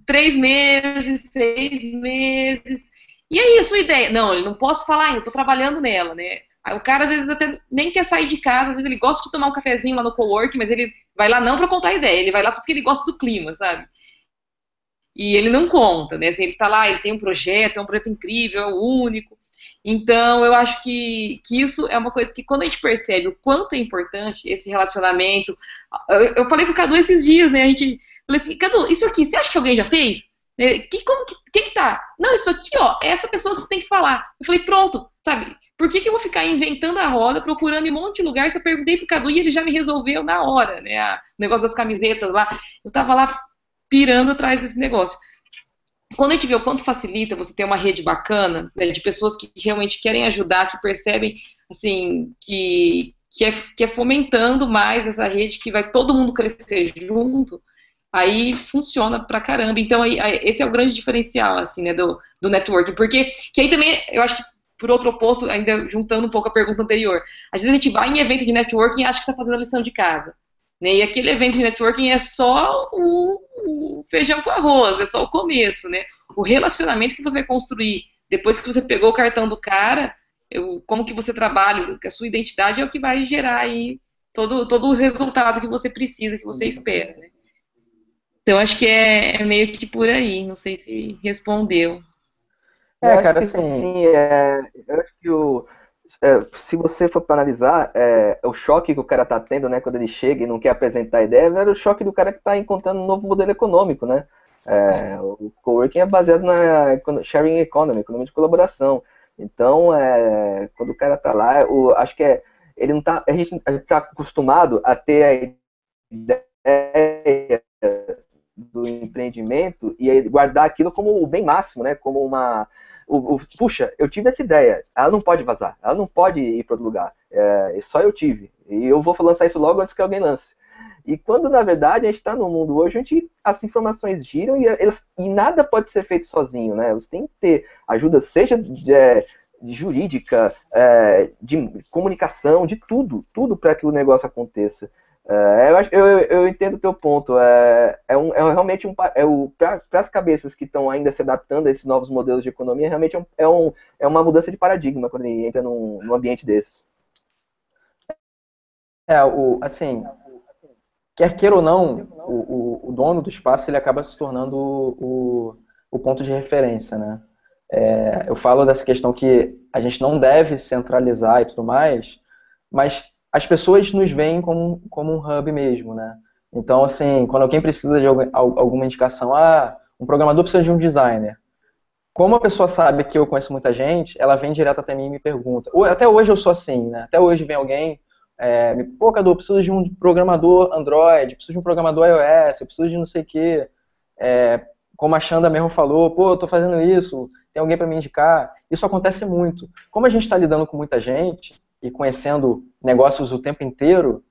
3 meses, 6 meses, e aí a sua ideia? Não, eu não posso falar ainda, estou trabalhando nela, né? Aí o cara às vezes até nem quer sair de casa, às vezes ele gosta de tomar um cafezinho lá no coworking, mas ele vai lá não para contar a ideia, ele vai lá só porque ele gosta do clima, sabe? E ele não conta, né? Assim, ele tá lá, ele tem um projeto, é um projeto incrível, é o único. Então, eu acho que isso é uma coisa que quando a gente percebe o quanto é importante esse relacionamento. Eu falei com o Cadu esses dias, né? A gente falei assim, Cadu, isso aqui, você acha que alguém já fez? Quem que tá? Não, isso aqui, ó, é essa pessoa que você tem que falar. Eu falei, pronto, sabe? Por que eu vou ficar inventando a roda, procurando em um monte de lugar? Se eu perguntei pro Cadu e ele já me resolveu na hora, né? O negócio das camisetas lá. Eu tava lá pirando atrás desse negócio. Quando a gente vê o quanto facilita você ter uma rede bacana, né, de pessoas que realmente querem ajudar, que percebem, assim, que é fomentando mais essa rede, que vai todo mundo crescer junto, aí funciona pra caramba. Então, esse é o grande diferencial, assim, né, do networking. Porque, que aí também, eu acho que, por outro oposto, ainda juntando um pouco a pergunta anterior, às vezes a gente vai em evento de networking e acha que está fazendo a lição de casa. né? E aquele evento de networking é só o feijão com arroz, é só o começo, né? O relacionamento que você vai construir depois que você pegou o cartão do cara, como que você trabalha, que a sua identidade é o que vai gerar aí todo o resultado que você precisa, que você espera, né? Então acho que é meio que por aí, não sei se respondeu. Eu acho Cara, que assim, sim, eu acho que se você for para analisar, o choque que o cara tá tendo, né, quando ele chega e não quer apresentar a ideia, era o choque do cara que está encontrando um novo modelo econômico, né? O coworking é baseado na sharing economy, economia de colaboração. Então, quando o cara tá lá, acho que ele não tá, a gente está acostumado a ter a ideia do empreendimento e aí guardar aquilo como o bem máximo, né? Como puxa, eu tive essa ideia, ela não pode vazar, ela não pode ir para outro lugar, só eu tive, e eu vou lançar isso logo antes que alguém lance. E quando, na verdade, a gente está no mundo hoje onde as informações giram e nada pode ser feito sozinho, né? Você tem que ter ajuda, seja de jurídica, de comunicação, de tudo para que o negócio aconteça. Eu entendo o teu ponto. Realmente para as cabeças que estão ainda se adaptando a esses novos modelos de economia, realmente é uma mudança de paradigma quando ele entra num ambiente desses. assim, quer queira ou não, o dono do espaço ele acaba se tornando o ponto de referência, né? Eu falo dessa questão que a gente não deve centralizar e tudo mais, mas as pessoas nos veem como um hub mesmo, né? Então, assim, quando alguém precisa de alguma indicação, um programador precisa de um designer. Como a pessoa sabe que eu conheço muita gente, ela vem direto até mim e me pergunta. Até hoje eu sou assim, né? Até hoje vem alguém, pô, Cadu, eu preciso de um programador Android, preciso de um programador iOS, eu preciso de não sei o quê. Como a Xanda mesmo falou, pô, eu tô fazendo isso, tem alguém para me indicar. Isso acontece muito. Como a gente está lidando com muita gente e conhecendo negócios o tempo inteiro,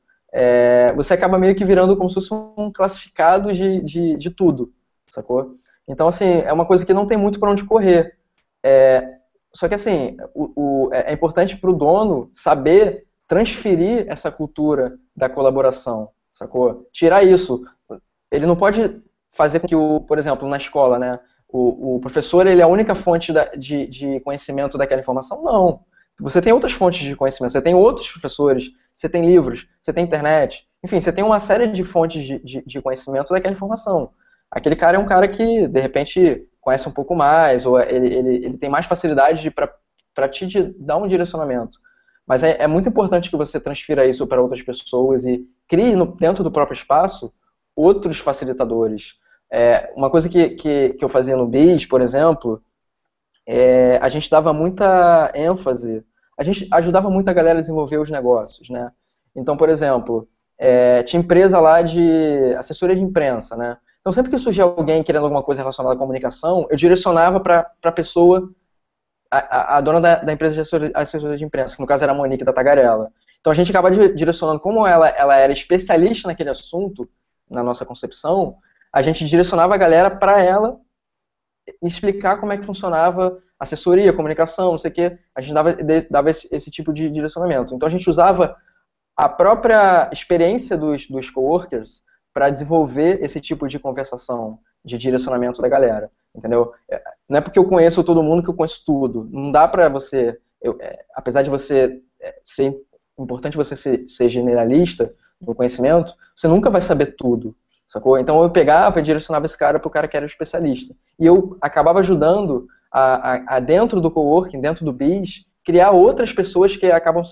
você acaba meio que virando como se fosse um classificado de tudo, sacou? Então, assim, é uma coisa que não tem muito para onde correr. Só que, assim, é importante para o dono saber transferir essa cultura da colaboração, sacou? Tirar isso. Ele não pode fazer com que, por exemplo, na escola, né, o professor ele é a única fonte de conhecimento daquela informação. Não. Você tem outras fontes de conhecimento, você tem outros professores, você tem livros, você tem internet, enfim, você tem uma série de fontes de conhecimento daquela informação. Aquele cara é um cara que, de repente, conhece um pouco mais, ou ele tem mais facilidade para te dar um direcionamento. Mas é muito importante que você transfira isso para outras pessoas e crie dentro do próprio espaço outros facilitadores. Uma coisa que eu fazia no BIS, por exemplo, a gente dava muita ênfase, a gente ajudava muito a galera a desenvolver os negócios, né? Então, por exemplo, tinha empresa lá de assessoria de imprensa, né? Então, sempre que surgia alguém querendo alguma coisa relacionada à comunicação, eu direcionava para a pessoa, a dona da empresa de assessoria de imprensa, que no caso era a Monique da Tagarela. Então, a gente acaba direcionando, como ela era especialista naquele assunto, na nossa concepção, a gente direcionava a galera para ela explicar como é que funcionava assessoria, comunicação, não sei o quê. A gente dava esse tipo de direcionamento. Então, a gente usava a própria experiência dos coworkers para desenvolver esse tipo de conversação, de direcionamento da galera, entendeu? Não é porque eu conheço todo mundo que eu conheço tudo. Não dá para você, apesar de você ser importante você ser generalista no conhecimento, você nunca vai saber tudo, sacou? Então eu pegava e direcionava esse cara para o cara que era o especialista. E eu acabava ajudando a dentro do coworking, dentro do BIS, criar outras pessoas que acabam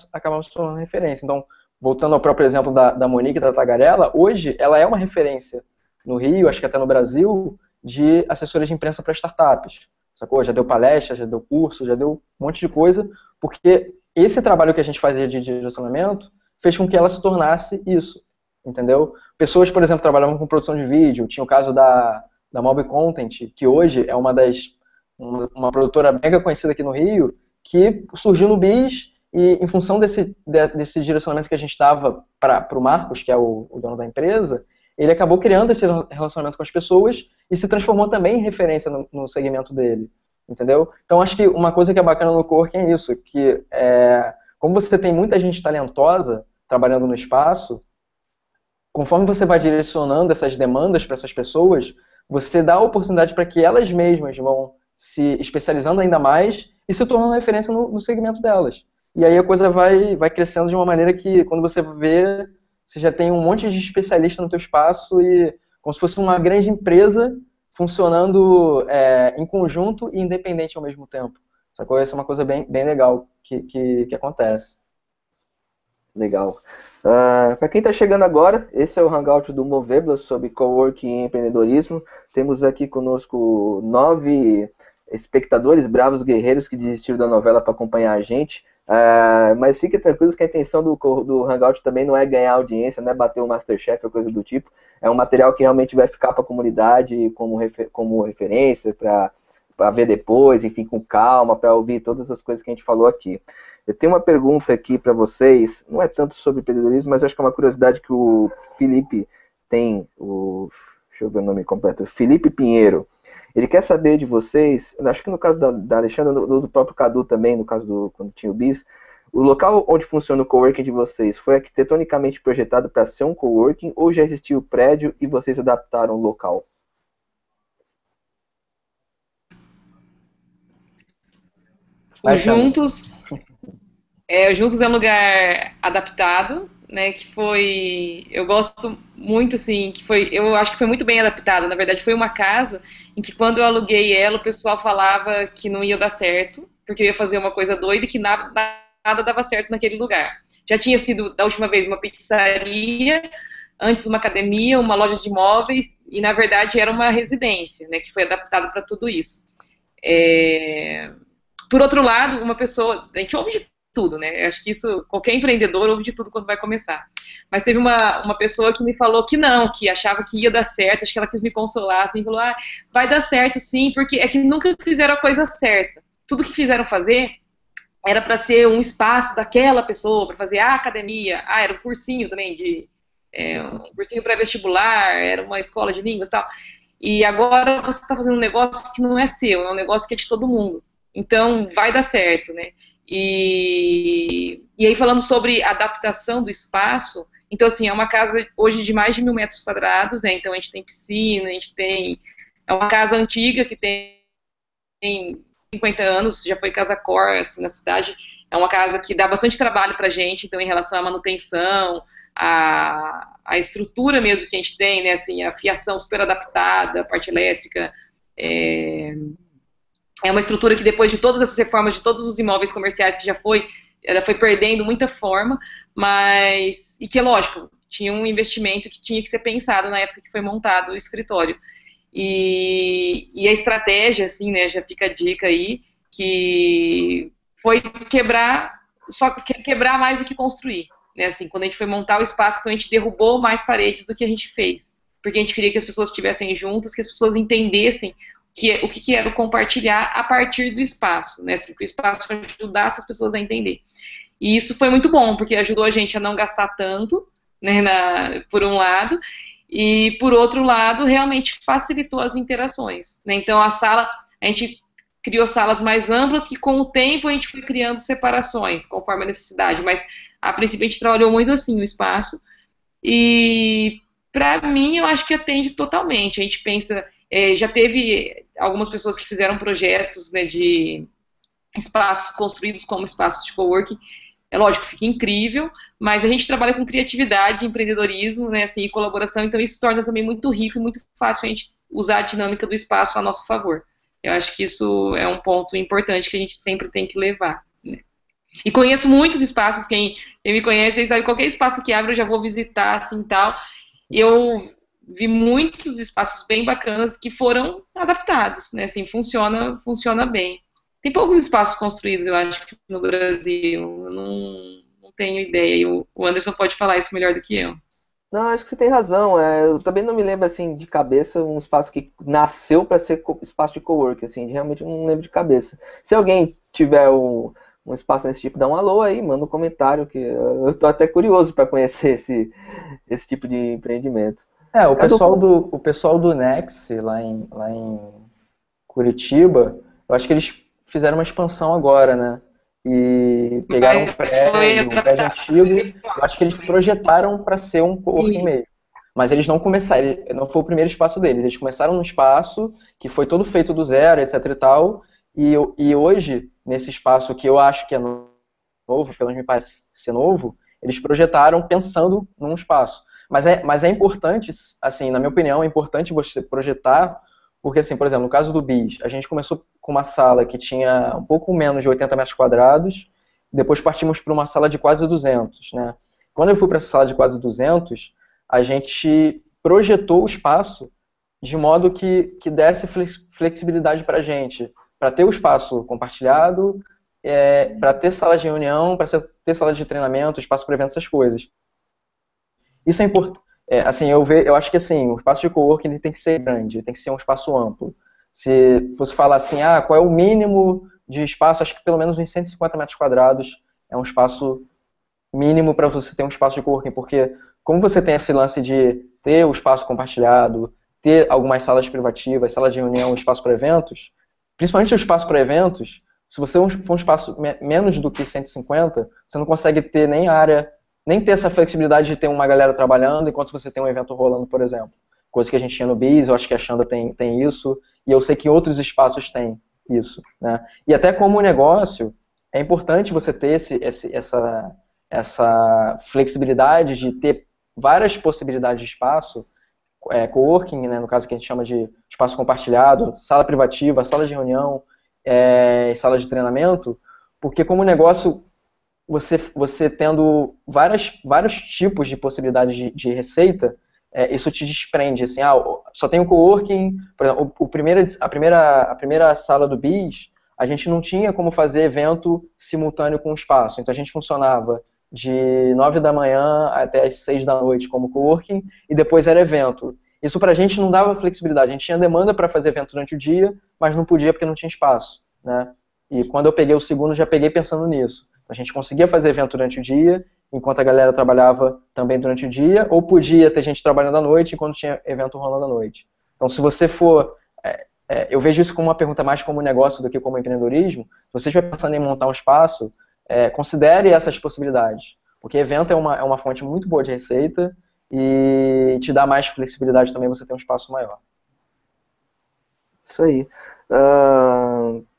se tornando referência. Então, voltando ao próprio exemplo da Monique da Tagarela, hoje ela é uma referência no Rio, acho que até no Brasil, de assessoria de imprensa para startups. Sacou? Já deu palestra, já deu curso, já deu um monte de coisa, porque esse trabalho que a gente fazia de direcionamento fez com que ela se tornasse isso, entendeu? Pessoas, por exemplo, trabalhavam com produção de vídeo, tinha o caso da Mob Content, que hoje é uma produtora mega conhecida aqui no Rio, que surgiu no BIS e em função desse direcionamento que a gente dava para o Marcos, que é o dono da empresa, ele acabou criando esse relacionamento com as pessoas e se transformou também em referência no segmento dele, entendeu? Então acho que uma coisa que é bacana no coworking é isso, que como você tem muita gente talentosa trabalhando no espaço, conforme você vai direcionando essas demandas para essas pessoas, você dá a oportunidade para que elas mesmas vão se especializando ainda mais e se tornando referência no segmento delas. E aí a coisa vai crescendo de uma maneira que, quando você vê, você já tem um monte de especialista no teu espaço e como se fosse uma grande empresa funcionando em conjunto e independente ao mesmo tempo. Essa é uma coisa bem legal que acontece. Legal. Para quem está chegando agora, esse é o Hangout do Movebla sobre coworking e empreendedorismo. Temos aqui conosco 9 espectadores, bravos guerreiros que desistiram da novela para acompanhar a gente. Mas fiquem tranquilos que a intenção do Hangout também não é ganhar audiência, não é bater o Masterchef ou coisa do tipo. É um material que realmente vai ficar para a comunidade como referência, para ver depois, enfim, com calma, para ouvir todas as coisas que a gente falou aqui. Eu tenho uma pergunta aqui para vocês, não é tanto sobre empreendedorismo, mas acho que é uma curiosidade que o Felipe tem, deixa eu ver o nome completo, Felipe Pinheiro. Ele quer saber de vocês, acho que no caso da Alexandra, do próprio Cadu também, no caso quando tinha o BIS, o local onde funciona o coworking de vocês foi arquitetonicamente projetado para ser um coworking ou já existia o prédio e vocês adaptaram o local? O Juntos é um lugar adaptado, né, que foi, eu gosto muito, assim, eu acho que foi muito bem adaptado. Na verdade, foi uma casa em que, quando eu aluguei ela, o pessoal falava que não ia dar certo, porque eu ia fazer uma coisa doida e que nada dava certo naquele lugar. Já tinha sido, da última vez, uma pizzaria, antes uma academia, uma loja de imóveis, e, na verdade, era uma residência, né, que foi adaptado para tudo isso. Por outro lado, uma pessoa, a gente ouve de tudo, né? Acho que isso, qualquer empreendedor ouve de tudo quando vai começar. Mas teve uma pessoa que me falou que não, que achava que ia dar certo, acho que ela quis me consolar, assim, falou, vai dar certo sim, porque é que nunca fizeram a coisa certa. Tudo que fizeram fazer era para ser um espaço daquela pessoa, para fazer a academia, era um cursinho também, um cursinho pré-vestibular, era uma escola de línguas e tal. E agora você está fazendo um negócio que não é seu, é um negócio que é de todo mundo. Então, vai dar certo, né? E aí, falando sobre adaptação do espaço, então, assim, é uma casa hoje de mais de 1.000 metros quadrados, né? Então, a gente tem piscina, é uma casa antiga que tem 50 anos, já foi casa core, assim, na cidade. É uma casa que dá bastante trabalho pra gente, então, em relação à manutenção, a estrutura mesmo que a gente tem, né? Assim, a fiação super adaptada, a parte elétrica, é uma estrutura que, depois de todas essas reformas de todos os imóveis comerciais que ela foi perdendo muita forma, e que, lógico, tinha um investimento que tinha que ser pensado na época que foi montado o escritório. E a estratégia, assim, né, já fica a dica aí, que foi quebrar mais do que construir, né, assim, quando a gente foi montar o espaço, então a gente derrubou mais paredes do que a gente fez, porque a gente queria que as pessoas estivessem juntas, que as pessoas entendessem o que era o compartilhar a partir do espaço, né? Assim, que o espaço ajudasse as pessoas a entender. E isso foi muito bom, porque ajudou a gente a não gastar tanto, né, por um lado, e, por outro lado, realmente facilitou as interações, né? Então, a gente criou salas mais amplas, que, com o tempo, a gente foi criando separações, conforme a necessidade, mas, a princípio, a gente trabalhou muito assim o espaço, e, para mim, eu acho que atende totalmente. A gente pensa, já teve algumas pessoas que fizeram projetos, né, de espaços construídos como espaços de coworking. É lógico, fica incrível, mas a gente trabalha com criatividade, empreendedorismo, né, assim, e colaboração, então isso torna também muito rico e muito fácil a gente usar a dinâmica do espaço a nosso favor. Eu acho que isso é um ponto importante que a gente sempre tem que levar, né? E conheço muitos espaços, quem me conhece, sabe, qualquer espaço que abre eu já vou visitar, assim, tal. Eu vi muitos espaços bem bacanas que foram adaptados, né, assim, funciona bem. Tem poucos espaços construídos, eu acho, no Brasil, eu não tenho ideia, e o Anderson pode falar isso melhor do que eu. Não, acho que você tem razão. Eu também não me lembro, assim, de cabeça, um espaço que nasceu para ser espaço de coworking, assim, realmente não lembro de cabeça. Se alguém tiver um espaço desse tipo, dá um alô aí, manda um comentário, que eu tô até curioso para conhecer esse tipo de empreendimento. O pessoal do Nex, lá em Curitiba, eu acho que eles fizeram uma expansão agora, né? E pegaram um prédio antigo, eu acho que eles projetaram para ser um coworking mesmo. Mas eles não começaram, não foi o primeiro espaço deles. Eles começaram num espaço que foi todo feito do zero, etc e tal. E hoje, nesse espaço que eu acho que é novo, pelo menos me parece ser novo, eles projetaram pensando num espaço. Mas é importante, assim, na minha opinião, é importante você projetar, porque, assim, por exemplo, no caso do BIS, a gente começou com uma sala que tinha um pouco menos de 80 metros quadrados, depois partimos para uma sala de quase 200, né? Quando eu fui para essa sala de quase 200, a gente projetou o espaço de modo que desse flexibilidade para a gente, para ter o espaço compartilhado, para ter sala de reunião, para ter sala de treinamento, espaço para eventos, essas coisas. Isso é importante. Assim, eu acho que assim, o espaço de coworking ele tem que ser grande, tem que ser um espaço amplo. Se fosse falar assim, qual é o mínimo de espaço, acho que pelo menos uns 150 metros quadrados é um espaço mínimo para você ter um espaço de coworking, porque como você tem esse lance de ter o espaço compartilhado, ter algumas salas privativas, sala de reunião, espaço para eventos, principalmente o espaço para eventos, se você for um espaço menos do que 150, você não consegue ter nem área, nem ter essa flexibilidade de ter uma galera trabalhando enquanto você tem um evento rolando, por exemplo. Coisa que a gente tinha no BIS, eu acho que a Xanda tem isso, e eu sei que outros espaços têm isso, né? E até como negócio, é importante você ter essa flexibilidade de ter várias possibilidades de espaço, coworking, né, no caso que a gente chama de espaço compartilhado, sala privativa, sala de reunião, sala de treinamento, porque como negócio, você tendo vários tipos de possibilidades de receita, isso te desprende, assim, só tem o coworking, por exemplo, a primeira sala do BIS, a gente não tinha como fazer evento simultâneo com o espaço, então a gente funcionava de 9 da manhã até as 6 da noite como coworking, e depois era evento. Isso pra gente não dava flexibilidade, a gente tinha demanda para fazer evento durante o dia, mas não podia porque não tinha espaço, né? E quando eu peguei o segundo, já peguei pensando nisso. A gente conseguia fazer evento durante o dia, enquanto a galera trabalhava também durante o dia, ou podia ter gente trabalhando à noite enquanto tinha evento rolando à noite. Então, se você for... eu vejo isso como uma pergunta mais como negócio do que como empreendedorismo. Se você estiver pensando em montar um espaço, considere essas possibilidades. Porque evento é uma fonte muito boa de receita e te dá mais flexibilidade também você ter um espaço maior. Isso aí.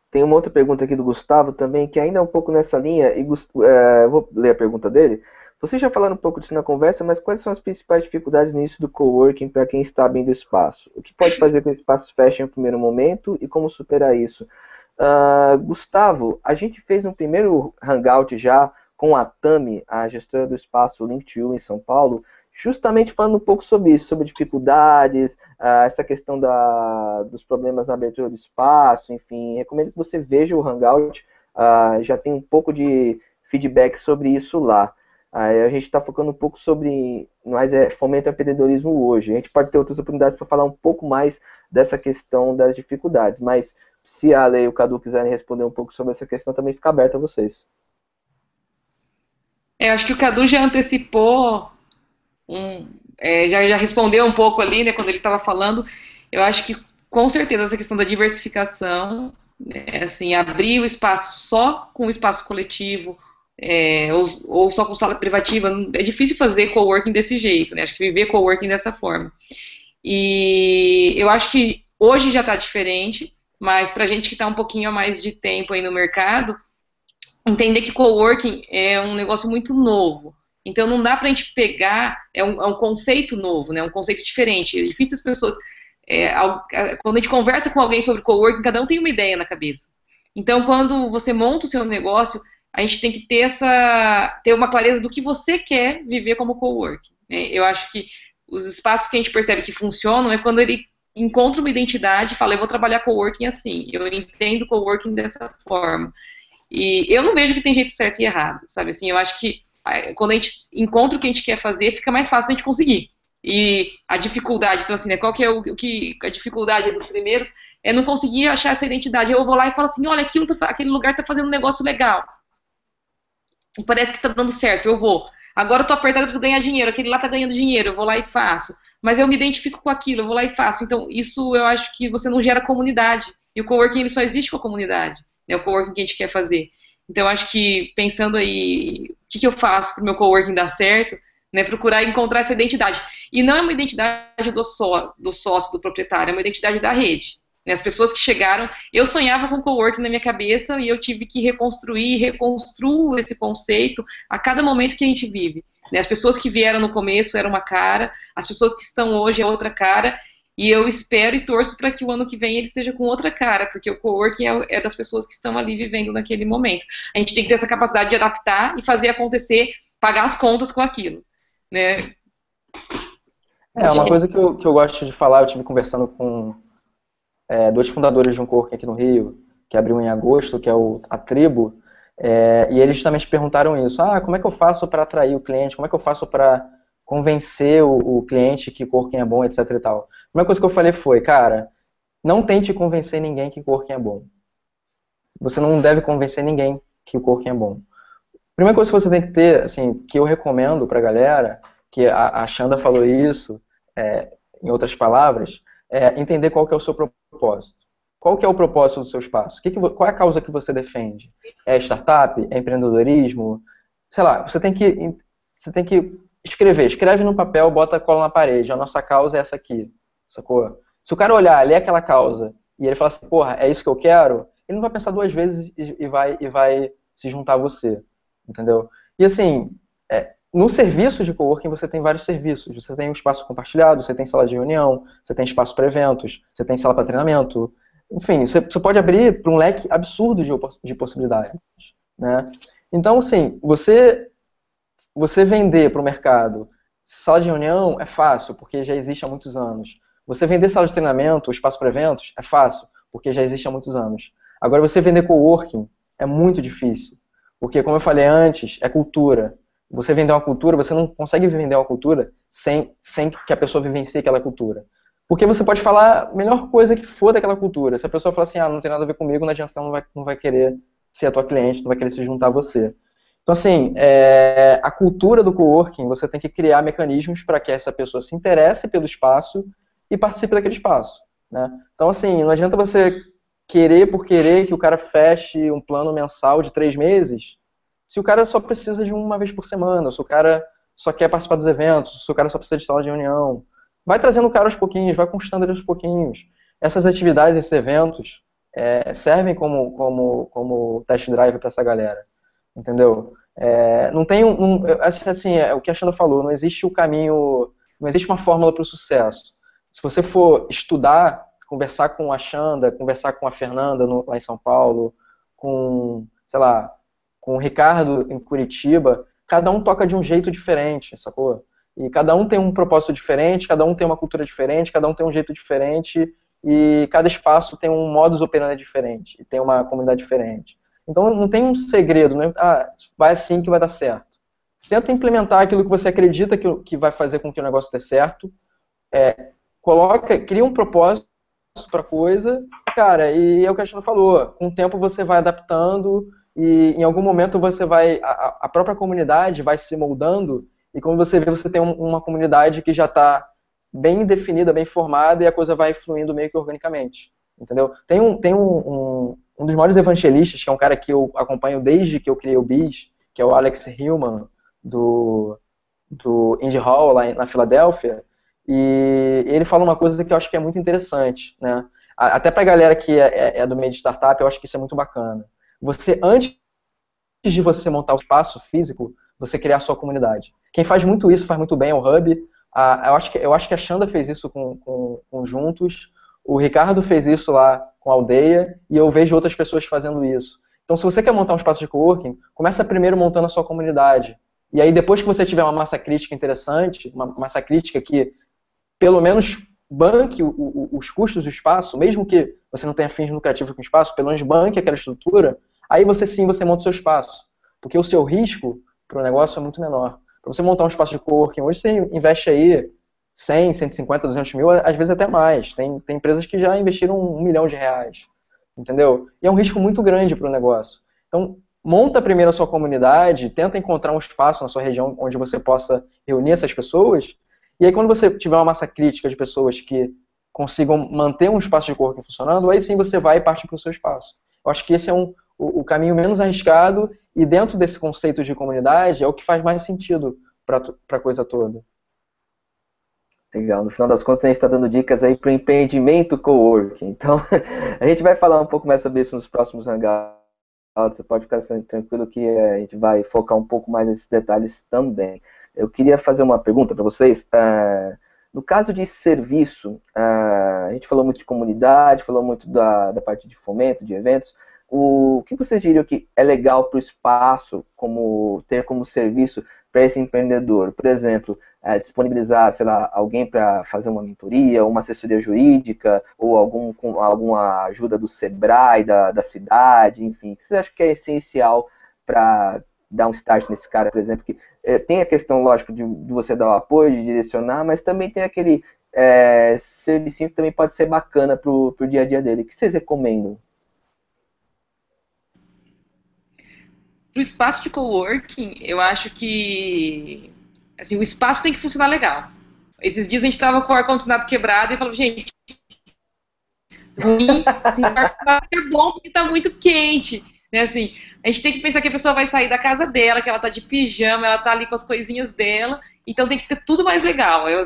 Tem uma outra pergunta aqui do Gustavo também, que ainda é um pouco nessa linha, e vou ler a pergunta dele. Vocês já falaram um pouco disso na conversa, mas quais são as principais dificuldades no início do coworking para quem está abrindo espaço? O que pode fazer com que o espaço feche no primeiro momento e como superar isso? Gustavo, a gente fez um primeiro hangout já com a Tami, a gestora do espaço Link2You em São Paulo, justamente falando um pouco sobre isso, sobre dificuldades, essa questão dos problemas na abertura do espaço, enfim, recomendo que você veja o Hangout, já tem um pouco de feedback sobre isso lá. A gente está focando um pouco sobre, mas fomento ao empreendedorismo hoje. A gente pode ter outras oportunidades para falar um pouco mais dessa questão das dificuldades, mas se a Lei e o Cadu quiserem responder um pouco sobre essa questão, também fica aberto a vocês. Eu acho que o Cadu já antecipou já respondeu um pouco ali, né, quando ele estava falando. Eu acho que, com certeza, essa questão da diversificação, né, assim, abrir o espaço só com o espaço coletivo, ou só com sala privativa, é difícil fazer coworking desse jeito, né, acho que viver coworking dessa forma. E eu acho que hoje já está diferente, mas para a gente que está um pouquinho a mais de tempo aí no mercado, entender que coworking é um negócio muito novo. Então não dá pra gente pegar, é um conceito novo, né? Um conceito diferente. É difícil as pessoas. Quando a gente conversa com alguém sobre coworking, cada um tem uma ideia na cabeça. Então, quando você monta o seu negócio, a gente tem que ter uma clareza do que você quer viver como coworking, né? Eu acho que os espaços que a gente percebe que funcionam é quando ele encontra uma identidade e fala, eu vou trabalhar coworking assim, eu entendo coworking dessa forma. E eu não vejo que tem jeito certo e errado, sabe? Assim, eu acho que quando a gente encontra o que a gente quer fazer, fica mais fácil da gente conseguir. E a dificuldade, então assim, né, qual que é a dificuldade dos primeiros é não conseguir achar essa identidade. Eu vou lá e falo assim, olha, aquele lugar tá fazendo um negócio legal. E parece que tá dando certo, eu vou. Agora eu tô apertado, eu preciso ganhar dinheiro, aquele lá tá ganhando dinheiro, eu vou lá e faço. Mas eu me identifico com aquilo, eu vou lá e faço. Então, isso eu acho que você não gera comunidade. E o coworking, ele só existe com a comunidade. É o coworking que a gente quer fazer. Então, eu acho que, pensando aí, o que eu faço para o meu coworking dar certo, né? Procurar encontrar essa identidade. E não é uma identidade do sócio, do proprietário, é uma identidade da rede. Né? As pessoas que chegaram, eu sonhava com coworking na minha cabeça e eu tive que reconstruo esse conceito a cada momento que a gente vive. Né? As pessoas que vieram no começo eram uma cara, as pessoas que estão hoje é outra cara, e eu espero e torço para que o ano que vem ele esteja com outra cara, porque o coworking é das pessoas que estão ali vivendo naquele momento. A gente tem que ter essa capacidade de adaptar e fazer acontecer, pagar as contas com aquilo. Né? Uma coisa que eu gosto de falar, eu tive conversando com dois fundadores de um coworking aqui no Rio, que abriu em agosto, que é a Tribo, e eles justamente perguntaram isso, como é que eu faço para atrair o cliente, como é que eu faço para convencer o cliente que coworking é bom, etc e tal. A primeira coisa que eu falei foi, cara, não tente convencer ninguém que coworking é bom. Você não deve convencer ninguém que o coworking é bom. A primeira coisa que você tem que ter, assim, que eu recomendo pra galera, que a Xanda falou isso, em outras palavras, é entender qual que é o seu propósito. Qual que é o propósito do seu espaço? Qual é a causa que você defende? É startup? É empreendedorismo? Sei lá, você tem que escreve no papel, bota cola na parede, a nossa causa é essa aqui, sacou? Se o cara olhar, ler aquela causa, e ele falar assim, porra, é isso que eu quero, ele não vai pensar duas vezes e vai se juntar a você, entendeu? E assim, no serviço de coworking você tem vários serviços, você tem um espaço compartilhado, você tem sala de reunião, você tem espaço para eventos, você tem sala para treinamento, enfim, você pode abrir para um leque absurdo de possibilidades, né? Então, assim, você vender para o mercado sala de reunião é fácil, porque já existe há muitos anos. Você vender sala de treinamento, espaço para eventos, é fácil, porque já existe há muitos anos. Agora, você vender coworking é muito difícil, porque, como eu falei antes, é cultura. Você vender uma cultura, você não consegue vender uma cultura sem que a pessoa vivencie aquela cultura. Porque você pode falar a melhor coisa que for daquela cultura. Se a pessoa falar assim, não tem nada a ver comigo, não adianta que ela não vai querer ser a tua cliente, não vai querer se juntar a você. Então, assim, a cultura do coworking, você tem que criar mecanismos para que essa pessoa se interesse pelo espaço e participe daquele espaço, né? Então, assim, não adianta você querer por querer que o cara feche um plano mensal de 3 meses, se o cara só precisa de uma vez por semana, se o cara só quer participar dos eventos, se o cara só precisa de sala de reunião. Vai trazendo o cara aos pouquinhos, vai conquistando ele aos pouquinhos. Essas atividades, esses eventos, servem como test drive para essa galera. Entendeu? Não tem assim, é o que a Xanda falou, não existe o caminho, não existe uma fórmula para o sucesso. Se você for estudar, conversar com a Xanda, conversar com a Fernanda lá em São Paulo, sei lá, com o Ricardo em Curitiba, cada um toca de um jeito diferente, sacou? E cada um tem um propósito diferente, cada um tem uma cultura diferente, cada um tem um jeito diferente, e cada espaço tem um modus operandi diferente, e tem uma comunidade diferente. Então não tem um segredo, né? Vai assim que vai dar certo. Tenta implementar aquilo que você acredita que vai fazer com que o negócio dê certo. Cria um propósito para a coisa, cara, e é o que a gente falou. Com o tempo você vai adaptando e em algum momento a própria comunidade vai se moldando e quando você vê, você tem uma comunidade que já está bem definida, bem formada e a coisa vai fluindo meio que organicamente. Entendeu? Tem um dos maiores evangelistas, que é um cara que eu acompanho desde que eu criei o Biz, que é o Alex Hillman, do Indie Hall, lá na Filadélfia, e ele fala uma coisa que eu acho que é muito interessante, né? Até pra galera que é do meio de startup, eu acho que isso é muito bacana. Antes de você montar o espaço físico, você criar a sua comunidade. Quem faz muito isso, faz muito bem, é o Hub. Eu acho que a Xanda fez isso com Juntos, o Ricardo fez isso lá com a Aldeia, e eu vejo outras pessoas fazendo isso. Então, se você quer montar um espaço de coworking, começa primeiro montando a sua comunidade. E aí, depois que você tiver uma massa crítica interessante, uma massa crítica que, pelo menos, banque os custos do espaço, mesmo que você não tenha fins lucrativos com o espaço, pelo menos banque aquela estrutura, aí você monta o seu espaço. Porque o seu risco para o negócio é muito menor. Para você montar um espaço de coworking, hoje você investe aí 100, 150, 200 mil, às vezes até mais. Tem empresas que já investiram R$1 milhão, entendeu? E é um risco muito grande para o negócio. Então, monta primeiro a sua comunidade, tenta encontrar um espaço na sua região onde você possa reunir essas pessoas, e aí quando você tiver uma massa crítica de pessoas que consigam manter um espaço de coworking funcionando, aí sim você vai e parte para o seu espaço. Eu acho que esse é o caminho menos arriscado, e dentro desse conceito de comunidade é o que faz mais sentido para a coisa toda. Legal, no final das contas a gente está dando dicas aí para o empreendimento coworking. Então, a gente vai falar um pouco mais sobre isso nos próximos hangouts. Você pode ficar tranquilo que a gente vai focar um pouco mais nesses detalhes também. Eu queria fazer uma pergunta para vocês. No caso de serviço, a gente falou muito de comunidade, falou muito da parte de fomento, de eventos. O que vocês diriam que é legal para o espaço ter como serviço para esse empreendedor? Por exemplo, disponibilizar, sei lá, alguém para fazer uma mentoria, uma assessoria jurídica, ou alguma ajuda do Sebrae, da cidade, enfim. O que vocês acham que é essencial para dar um start nesse cara, por exemplo? Que tem a questão, lógico, de você dar o apoio, de direcionar, mas também tem aquele serviço que também pode ser bacana para o dia a dia dele. O que vocês recomendam? Para o espaço de coworking, eu acho que assim, o espaço tem que funcionar legal. Esses dias a gente estava com o ar-condicionado quebrado e falou, gente, ruim, assim, o ar-condicionado é bom porque está muito quente. Né, assim, a gente tem que pensar que a pessoa vai sair da casa dela, que ela está de pijama, ela está ali com as coisinhas dela, então tem que ter tudo mais legal. Eu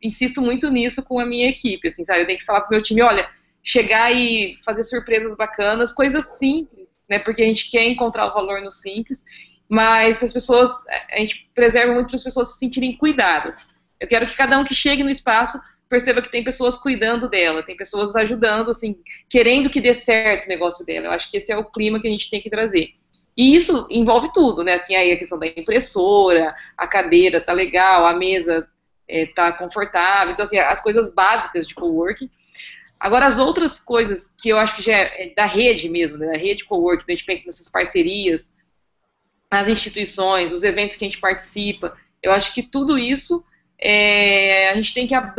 insisto muito nisso com a minha equipe, assim, sabe? Eu tenho que falar pro meu time, olha, chegar e fazer surpresas bacanas, coisas simples, né? Porque a gente quer encontrar o valor no simples, mas as pessoas, a gente preserva muito para as pessoas se sentirem cuidadas. Eu quero que cada um que chegue no espaço perceba que tem pessoas cuidando dela, tem pessoas ajudando, assim, querendo que dê certo o negócio dela. Eu acho que esse é o clima que a gente tem que trazer. E isso envolve tudo, né? Assim, aí a questão da impressora, a cadeira tá legal, a mesa tá confortável, então assim, as coisas básicas de coworking. Agora, as outras coisas que eu acho que já é da rede mesmo, né? Da rede coworking, a gente pensa nessas parcerias, as instituições, os eventos que a gente participa, eu acho que tudo isso a gente tem que a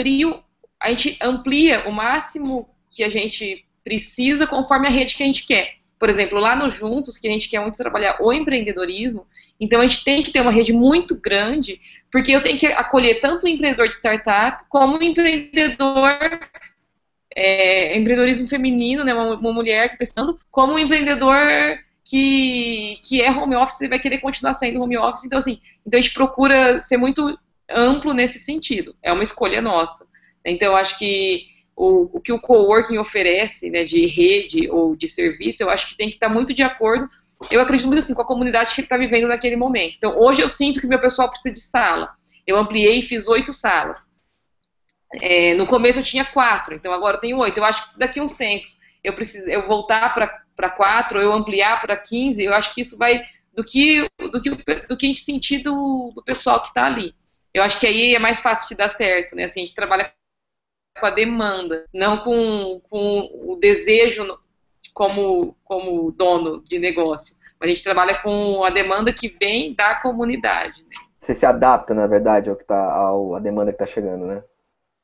gente amplia o máximo que a gente precisa conforme a rede que a gente quer. Por exemplo, lá no Juntos, que a gente quer muito trabalhar o empreendedorismo, então a gente tem que ter uma rede muito grande, porque eu tenho que acolher tanto o empreendedor de startup, como o empreendedorismo feminino, né, uma mulher que está pensando, como um empreendedor que é home office e vai querer continuar sendo home office. Então, assim, então a gente procura ser muito amplo nesse sentido. É uma escolha nossa. Então, eu acho que o que o coworking oferece, né, de rede ou de serviço, eu acho que tem que estar muito de acordo, eu acredito muito assim, com a comunidade que ele está vivendo naquele momento. Então, hoje eu sinto que meu pessoal precisa de sala. Eu ampliei e fiz 8 salas. No começo eu tinha 4, então agora eu tenho 8. Eu acho que se daqui a uns tempos eu voltar para 4, ou eu ampliar para 15, eu acho que isso vai do que a gente sentir do pessoal que está ali. Eu acho que aí é mais fácil de dar certo, né? Assim, a gente trabalha com a demanda, não com o desejo como dono de negócio. Mas a gente trabalha com a demanda que vem da comunidade. Né? Você se adapta, na verdade, à demanda que está chegando, né?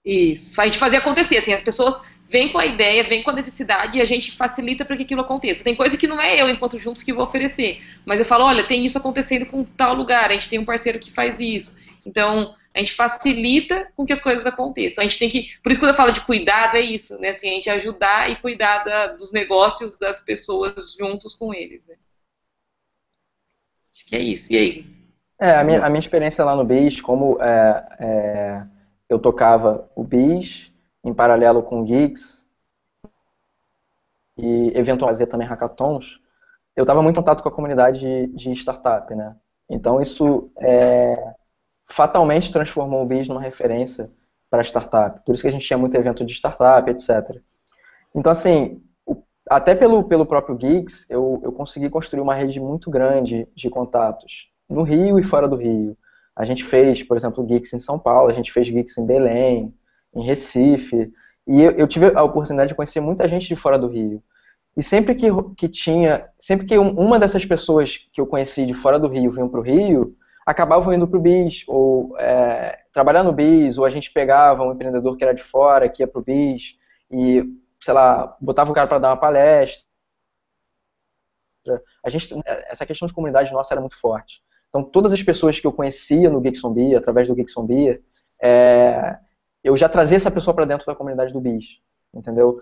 Isso. A gente fazer acontecer, assim, as pessoas vêm com a ideia, vêm com a necessidade e a gente facilita para que aquilo aconteça. Tem coisa que não é eu, enquanto Juntos, que vou oferecer, mas eu falo, olha, tem isso acontecendo com tal lugar, a gente tem um parceiro que faz isso. Então, a gente facilita com que as coisas aconteçam. A gente tem que, por isso quando eu falo de cuidado, é isso, né? Assim, a gente ajudar e cuidar dos negócios das pessoas juntos com eles, né? Acho que é isso. E aí? A minha experiência lá no BIS, como eu tocava o BIS em paralelo com o Geeks e eventualmente fazer também hackathons, eu estava muito em contato com a comunidade de startup, né? Então isso fatalmente transformou o BIS numa referência para startup. Por isso que a gente tinha muito evento de startup, etc. Então assim, até pelo próprio Geeks, eu consegui construir uma rede muito grande de contatos no Rio e fora do Rio. A gente fez, por exemplo, Geeks em São Paulo, a gente fez Geeks em Belém, em Recife, e eu tive a oportunidade de conhecer muita gente de fora do Rio. E sempre que uma dessas pessoas que eu conheci de fora do Rio vinham para o Rio, acabavam indo para o BIS, ou trabalhar no BIS, ou a gente pegava um empreendedor que era de fora, que ia para o BIS, e, sei lá, botava o cara para dar uma palestra. Essa questão de comunidade nossa era muito forte. Então, todas as pessoas que eu conhecia no Geeks on Beer, através do Geeks on Beer, eu já trazia essa pessoa para dentro da comunidade do BIS, entendeu?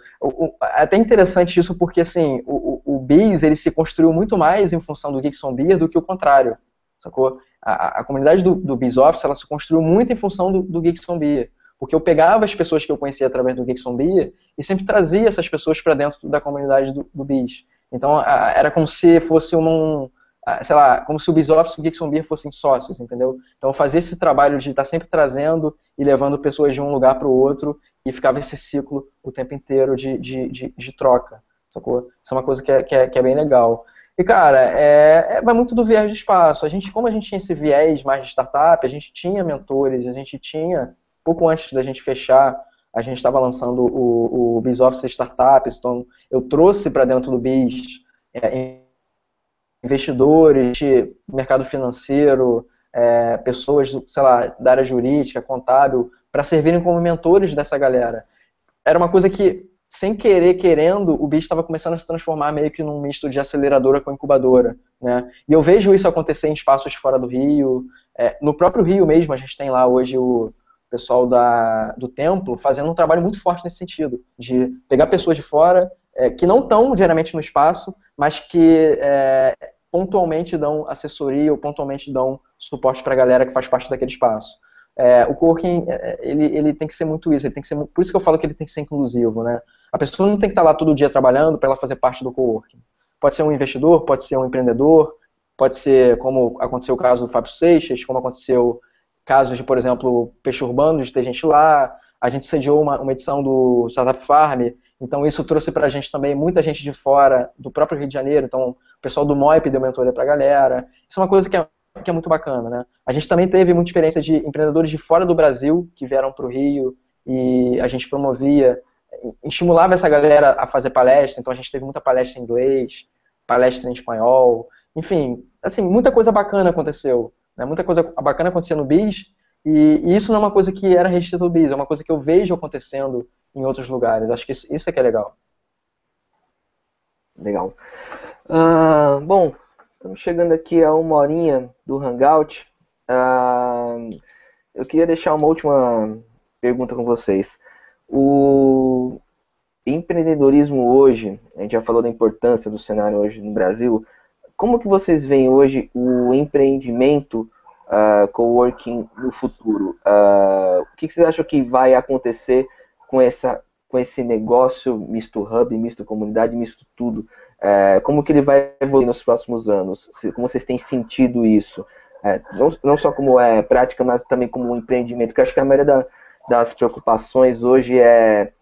É até interessante isso porque, assim, o BIS, ele se construiu muito mais em função do Geeks on Beer do que o contrário. sacou? A comunidade do BizOffice, ela se construiu muito em função do Geeks on Beer, porque eu pegava as pessoas que eu conhecia através do Geeks on Beer e sempre trazia essas pessoas para dentro da comunidade do Biz. Então, era como se fosse sei lá, como se o BizOffice e o Geeks on Beer fossem sócios, entendeu? Então, eu fazia esse trabalho de estar sempre trazendo e levando pessoas de um lugar para o outro e ficava esse ciclo o tempo inteiro de troca, sacou? Isso é uma coisa que é bem legal. E, cara, vai muito do viés de espaço. Como a gente tinha esse viés mais de startup, a gente tinha mentores, a gente tinha, pouco antes da gente fechar, a gente estava lançando o BizOffice Startups, então eu trouxe para dentro do Biz investidores, mercado financeiro, pessoas, sei lá, da área jurídica, contábil, para servirem como mentores dessa galera. Era uma coisa que, sem querer, querendo, o Biz estava começando a se transformar meio que num misto de aceleradora com incubadora, né? E eu vejo isso acontecer em espaços fora do Rio. No próprio Rio mesmo, a gente tem lá hoje o pessoal do Templo fazendo um trabalho muito forte nesse sentido, de pegar pessoas de fora, que não estão diariamente no espaço, mas que pontualmente dão assessoria ou pontualmente dão suporte para a galera que faz parte daquele espaço. O coworking, ele tem que ser muito isso, ele tem que ser, por isso que eu falo que ele tem que ser inclusivo, né? A pessoa não tem que estar lá todo dia trabalhando para ela fazer parte do coworking. Pode ser um investidor, pode ser um empreendedor, pode ser, como aconteceu o caso do Fábio Seixas, como aconteceu casos de, por exemplo, Peixe Urbano, de ter gente lá. A gente sediou uma edição do Startup Farm, então isso trouxe pra gente também muita gente de fora, do próprio Rio de Janeiro, então o pessoal do MOIP deu mentoria pra galera. Isso é uma coisa que é muito bacana, né? A gente também teve muita experiência de empreendedores de fora do Brasil que vieram pro Rio e a gente promovia, estimulava essa galera a fazer palestra, então a gente teve muita palestra em inglês, palestra em espanhol, enfim, assim, muita coisa bacana aconteceu, né? Muita coisa bacana acontecia no Biz, e isso não é uma coisa que era restrita do Biz, é uma coisa que eu vejo acontecendo em outros lugares. Acho que isso é que é legal. Legal. Bom, estamos chegando aqui a 1 horinha do Hangout. Eu queria deixar uma última pergunta com vocês. O empreendedorismo hoje, a gente já falou da importância do cenário hoje no Brasil, como que vocês veem hoje o empreendimento coworking no futuro? O que vocês acham que vai acontecer com esse negócio misto hub, misto comunidade, misto tudo? Como que ele vai evoluir nos próximos anos? Como vocês têm sentido isso? Não só como prática, mas também como um empreendimento, porque eu acho que a maioria das preocupações hoje é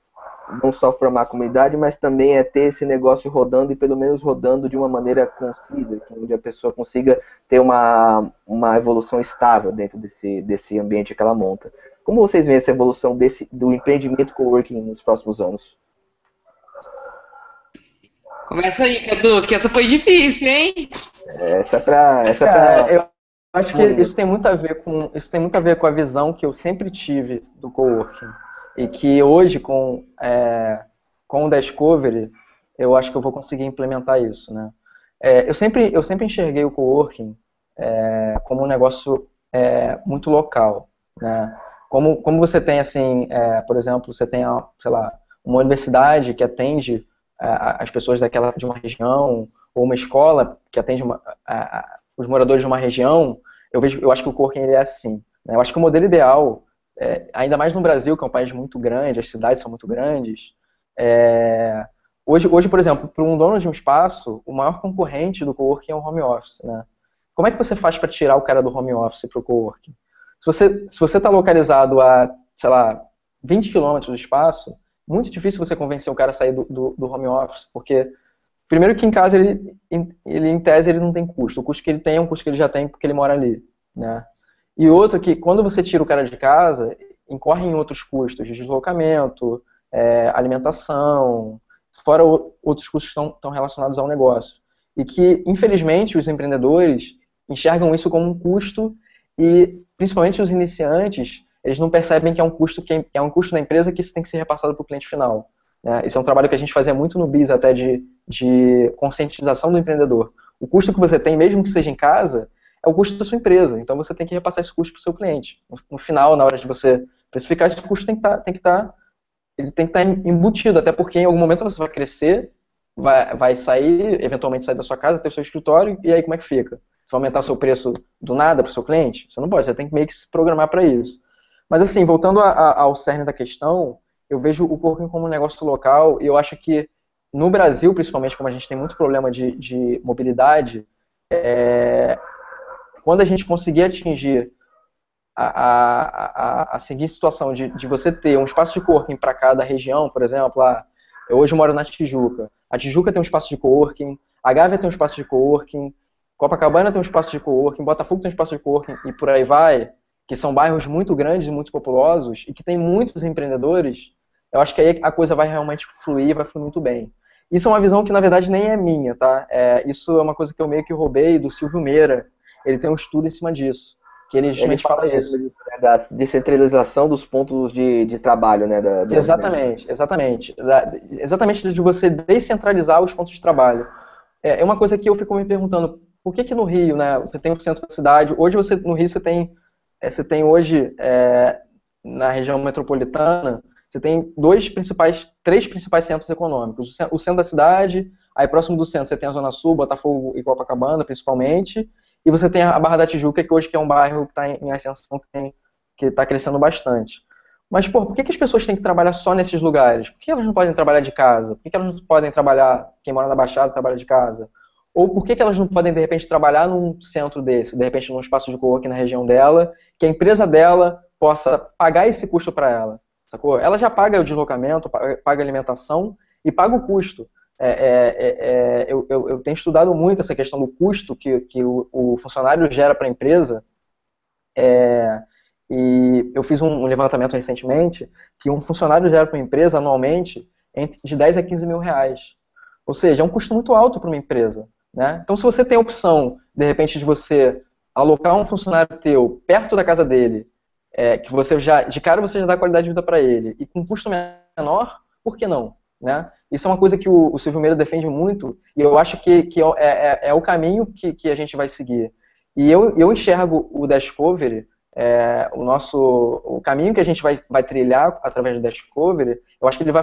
não só formar a comunidade, mas também ter esse negócio rodando e pelo menos rodando de uma maneira concisa, onde a pessoa consiga ter uma evolução estável dentro desse ambiente que ela monta. Como vocês veem essa evolução do empreendimento coworking nos próximos anos? Começa aí, Cadu, que essa foi difícil, hein? Eu acho que isso tem muito a ver com a visão que eu sempre tive do coworking. E que hoje, com o Discovery, eu acho que eu vou conseguir implementar isso, né? Eu sempre enxerguei o coworking como um negócio muito local, né? Como você tem, assim, por exemplo, você tem, sei lá, uma universidade que atende as pessoas de uma região, ou uma escola que atende os moradores de uma região, eu acho que o coworking ele é assim, né? Eu acho que o modelo ideal, ainda mais no Brasil, que é um país muito grande, as cidades são muito grandes, hoje, por exemplo, para um dono de um espaço, o maior concorrente do coworking é o home office, né? Como é que você faz para tirar o cara do home office para o coworking? Se você está localizado a, sei lá, 20 quilômetros do espaço, muito difícil você convencer o cara a sair do home office, porque primeiro que em casa ele em tese ele não tem custo. O custo que ele tem é um custo que ele já tem porque ele mora ali, né? E outro que quando você tira o cara de casa, incorre em outros custos, de deslocamento, alimentação, fora outros custos que estão relacionados ao negócio. E que, infelizmente, os empreendedores enxergam isso como um custo e, principalmente os iniciantes, eles não percebem que é um custo da empresa que isso tem que ser repassado para o cliente final, né? Isso é um trabalho que a gente fazia muito no Biz, até de conscientização do empreendedor. O custo que você tem, mesmo que seja em casa, é o custo da sua empresa. Então você tem que repassar esse custo para o seu cliente. No final, na hora de você precificar, esse custo tem que estar embutido, até porque em algum momento você vai crescer, vai sair, eventualmente sair da sua casa, ter o seu escritório, e aí como é que fica? Você vai aumentar seu preço do nada para o seu cliente? Você não pode, você tem que meio que se programar para isso. Mas assim, voltando ao cerne da questão, eu vejo o coworking como um negócio local e eu acho que no Brasil, principalmente, como a gente tem muito problema de mobilidade, quando a gente conseguir atingir a seguinte situação de você ter um espaço de coworking para cada região, por exemplo, eu hoje moro na Tijuca. A Tijuca tem um espaço de coworking, a Gávea tem um espaço de coworking, Copacabana tem um espaço de coworking, Botafogo tem um espaço de coworking e por aí vai, que são bairros muito grandes e muito populosos e que tem muitos empreendedores. Eu acho que aí a coisa vai realmente fluir, vai fluir muito bem. Isso é uma visão que na verdade nem é minha, tá? Isso é uma coisa que eu meio que roubei do Silvio Meira. Ele tem um estudo em cima disso, que ele justamente fala isso. Da descentralização dos pontos de trabalho, né? Exatamente. Exatamente de você descentralizar os pontos de trabalho. É uma coisa que eu fico me perguntando, por que que no Rio, né, você tem o centro da cidade, hoje no Rio você tem hoje, na região metropolitana, você tem três principais centros econômicos. O centro da cidade, aí próximo do centro você tem a Zona Sul, Botafogo e Copacabana, principalmente, e você tem a Barra da Tijuca, que hoje é um bairro que está em ascensão, que está crescendo bastante. Mas, pô, por que que as pessoas têm que trabalhar só nesses lugares? Por que elas não podem trabalhar de casa? Por que que elas não podem trabalhar, quem mora na Baixada trabalha de casa? Ou por que que elas não podem, de repente, trabalhar num centro desse, de repente num espaço de coworking na região dela, que a empresa dela possa pagar esse custo para ela, sacou? Ela já paga o deslocamento, paga a alimentação e paga o custo. Eu tenho estudado muito essa questão do custo que o funcionário gera para a empresa, e eu fiz um levantamento recentemente que um funcionário gera para uma empresa anualmente de 10 a 15 mil reais. Ou seja, é um custo muito alto para uma empresa, né? Então, se você tem a opção, de repente, de você alocar um funcionário teu perto da casa dele, que de cara você já dá qualidade de vida para ele, e com custo menor, por que não? Né? Isso é uma coisa que o Silvio Meira defende muito, e eu acho que é o caminho que a gente vai seguir. E eu enxergo o Discovery, o caminho que a gente vai trilhar através do Discovery, eu acho que ele vai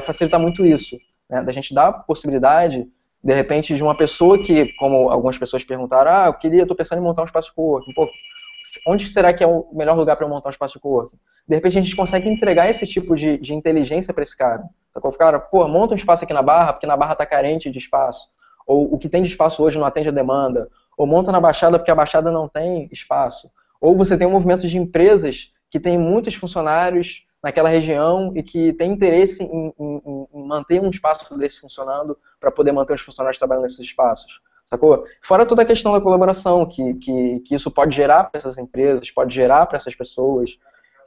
facilitar muito isso, né? Da gente dar a possibilidade, de repente, de uma pessoa que, como algumas pessoas perguntaram, estou pensando em montar um espaço de coworking. Pô, onde será que é o melhor lugar para eu montar um espaço de coworking? De repente a gente consegue entregar esse tipo de inteligência para esse cara. O cara, pô, monta um espaço aqui na Barra, porque na Barra está carente de espaço. Ou o que tem de espaço hoje não atende a demanda. Ou monta na Baixada, porque a Baixada não tem espaço. Ou você tem um movimento de empresas que tem muitos funcionários naquela região e que tem interesse em manter um espaço desse funcionando para poder manter os funcionários trabalhando nesses espaços. Sacou? Fora toda a questão da colaboração que isso pode gerar para essas empresas, pode gerar para essas pessoas.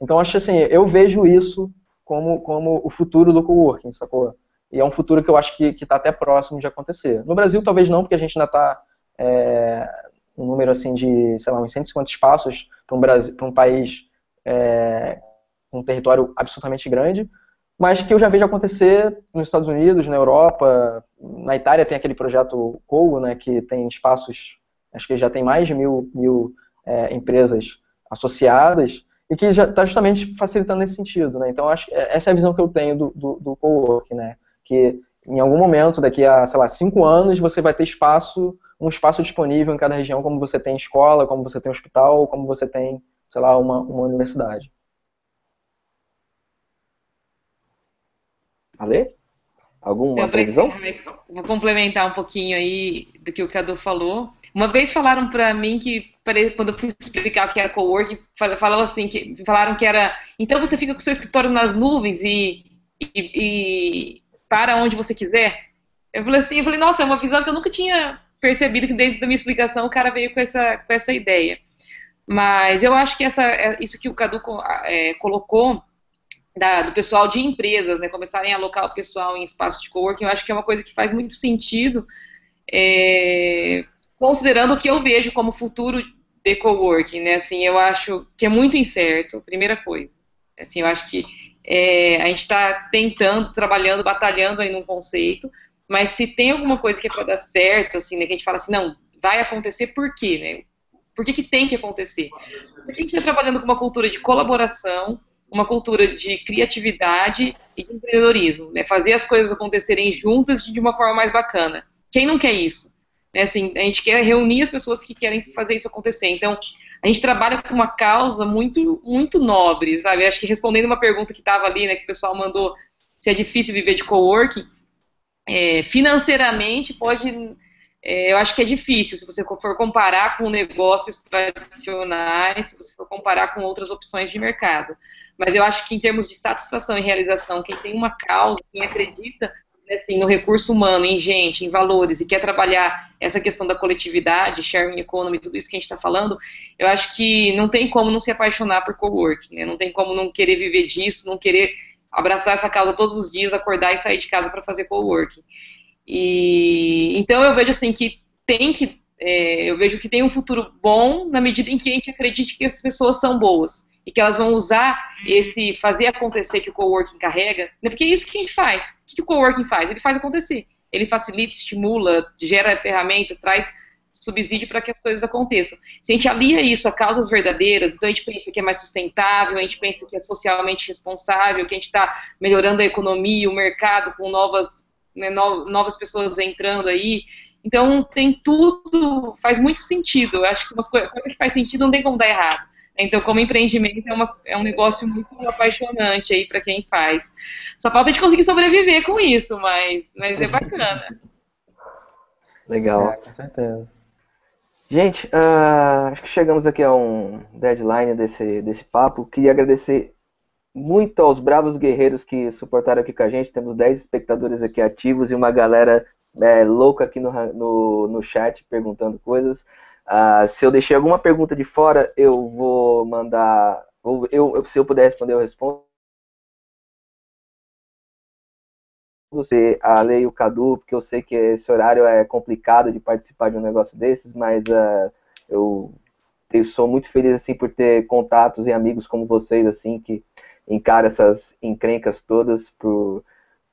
Então, acho assim, eu vejo isso como o futuro do coworking, sacou? E é um futuro que eu acho que está até próximo de acontecer. No Brasil, talvez não, porque a gente ainda está um número assim de, sei lá, uns 150 espaços para um país com um território absolutamente grande, mas que eu já vejo acontecer nos Estados Unidos, na Europa, na Itália tem aquele projeto COO, né, que tem espaços, acho que já tem mais de mil empresas associadas, e que já está justamente facilitando nesse sentido, né? Então, acho que essa é a visão que eu tenho do coworking, né? Que em algum momento, daqui a, sei lá, 5 anos, você vai ter um espaço disponível em cada região, como você tem escola, como você tem hospital, como você tem, sei lá, uma universidade. Ale? Alguma previsão? Vou complementar um pouquinho aí do que o Cadu falou. Uma vez falaram para mim que, quando eu fui explicar o que era coworking, falaram que era, então você fica com o seu escritório nas nuvens e para onde você quiser. Eu falei, nossa, é uma visão que eu nunca tinha percebido, que dentro da minha explicação o cara veio com essa ideia. Mas eu acho que isso que o Cadu colocou, do pessoal de empresas, né, começarem a alocar o pessoal em espaços de coworking, eu acho que é uma coisa que faz muito sentido, considerando o que eu vejo como futuro de coworking, né, assim, eu acho que é muito incerto, primeira coisa, assim, eu acho que a gente está tentando, trabalhando, batalhando aí num conceito, mas se tem alguma coisa que é para dar certo, assim, né, que a gente fala assim, não, vai acontecer por quê, né, por que tem que acontecer? Porque a gente está trabalhando com uma cultura de colaboração, uma cultura de criatividade e de empreendedorismo, né? Fazer as coisas acontecerem juntas de uma forma mais bacana. Quem não quer isso? né? Assim, a gente quer reunir as pessoas que querem fazer isso acontecer. Então, a gente trabalha com uma causa muito, muito nobre, sabe? Acho que respondendo uma pergunta que estava ali, né, que o pessoal mandou, se é difícil viver de coworking, financeiramente pode, eu acho que é difícil, se você for comparar com negócios tradicionais, se você for comparar com outras opções de mercado. Mas eu acho que em termos de satisfação e realização, quem tem uma causa, quem acredita, né, assim, no recurso humano, em gente, em valores, e quer trabalhar essa questão da coletividade, sharing economy, tudo isso que a gente está falando, eu acho que não tem como não se apaixonar por coworking, né? Não tem como não querer viver disso, não querer abraçar essa causa todos os dias, acordar e sair de casa para fazer coworking. E então eu vejo assim que eu vejo que tem um futuro bom na medida em que a gente acredite que as pessoas são boas e que elas vão usar esse fazer acontecer que o coworking carrega, né? Porque é isso que a gente faz. O que o coworking faz? Ele faz acontecer. Ele facilita, estimula, gera ferramentas, traz subsídio para que as coisas aconteçam. Se a gente alia isso a causas verdadeiras, então a gente pensa que é mais sustentável, a gente pensa que é socialmente responsável, que a gente está melhorando a economia, o mercado com novas, né, novas pessoas entrando aí. Então tem tudo, faz muito sentido. Eu acho que umas coisas que faz sentido não tem como dar errado. Então, como empreendimento, é um negócio muito apaixonante aí para quem faz. Só falta de conseguir sobreviver com isso, mas é bacana. Legal. Com certeza. Gente, acho que chegamos aqui a um deadline desse papo. Queria agradecer muito aos bravos guerreiros que suportaram aqui com a gente. Temos 10 espectadores aqui ativos e uma galera louca aqui no chat perguntando coisas. Se eu deixei alguma pergunta de fora, eu vou mandar. Se eu puder responder, eu respondo. Você, a Lei e o Cadu, porque eu sei que esse horário é complicado de participar de um negócio desses, mas eu sou muito feliz assim por ter contatos e amigos como vocês assim que encaram essas encrencas todas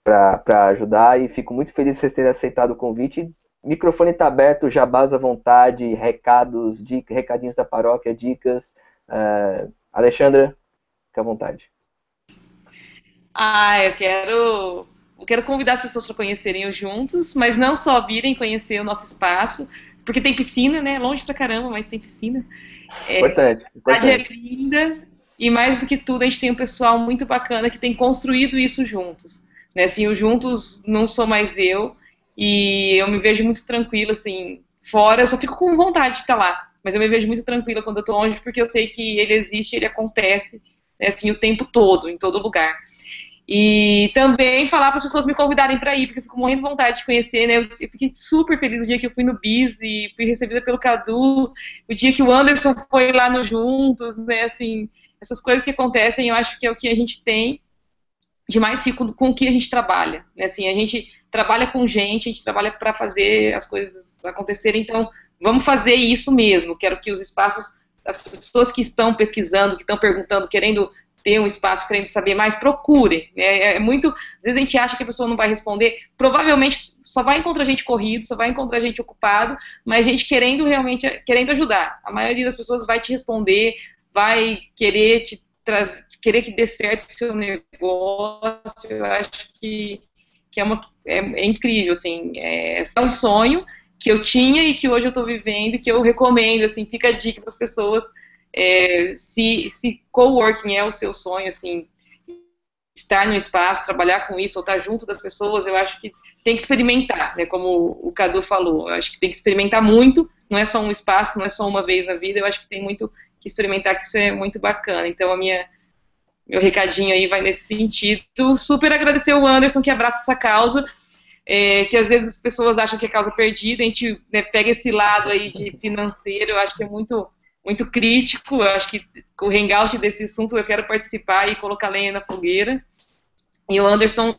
para ajudar, e fico muito feliz de vocês terem aceitado o convite. Microfone está aberto, jabás à vontade, recadinhos da paróquia, dicas. Alexandra, fica à vontade. Eu quero convidar as pessoas para conhecerem os Juntos, mas não só virem conhecer o nosso espaço, porque tem piscina, né? Longe pra caramba, mas tem piscina. Importante. A cidade é linda, e mais do que tudo, a gente tem um pessoal muito bacana que tem construído isso juntos. Né? Assim, o Juntos não sou mais eu, e eu me vejo muito tranquila, assim, fora, eu só fico com vontade de estar lá, mas eu me vejo muito tranquila quando eu tô longe, porque eu sei que ele existe, ele acontece, né, assim, o tempo todo, em todo lugar. E também falar para as pessoas me convidarem para ir, porque eu fico morrendo de vontade de conhecer, né? Eu fiquei super feliz o dia que eu fui no BIS e fui recebida pelo Cadu, o dia que o Anderson foi lá no Juntos, né? Assim, essas coisas que acontecem, eu acho que é o que a gente tem de mais rico com o que a gente trabalha, né? Assim, a gente trabalha com gente, a gente trabalha para fazer as coisas acontecerem, então vamos fazer isso mesmo. Quero que os espaços, as pessoas que estão pesquisando, que estão perguntando, querendo ter um espaço, querendo saber mais, procurem. Né? Às vezes a gente acha que a pessoa não vai responder, provavelmente só vai encontrar gente corrido, só vai encontrar gente ocupado, mas gente querendo ajudar. A maioria das pessoas vai te responder, vai querer te trazer, querer que dê certo o seu negócio. Eu acho que é incrível, assim, é um sonho que eu tinha e que hoje eu estou vivendo, e que eu recomendo, assim, fica a dica para as pessoas. Se coworking é o seu sonho, assim, estar no espaço, trabalhar com isso, ou estar junto das pessoas, eu acho que tem que experimentar, né, como o Cadu falou, eu acho que tem que experimentar muito, não é só um espaço, não é só uma vez na vida, eu acho que tem muito que experimentar, que isso é muito bacana. Então meu recadinho aí vai nesse sentido. Super agradecer o Anderson que abraça essa causa, que às vezes as pessoas acham que é causa perdida, a gente, né, pega esse lado aí de financeiro, eu acho que é muito crítico. Eu acho que o hangout desse assunto eu quero participar e colocar lenha na fogueira. E o Anderson,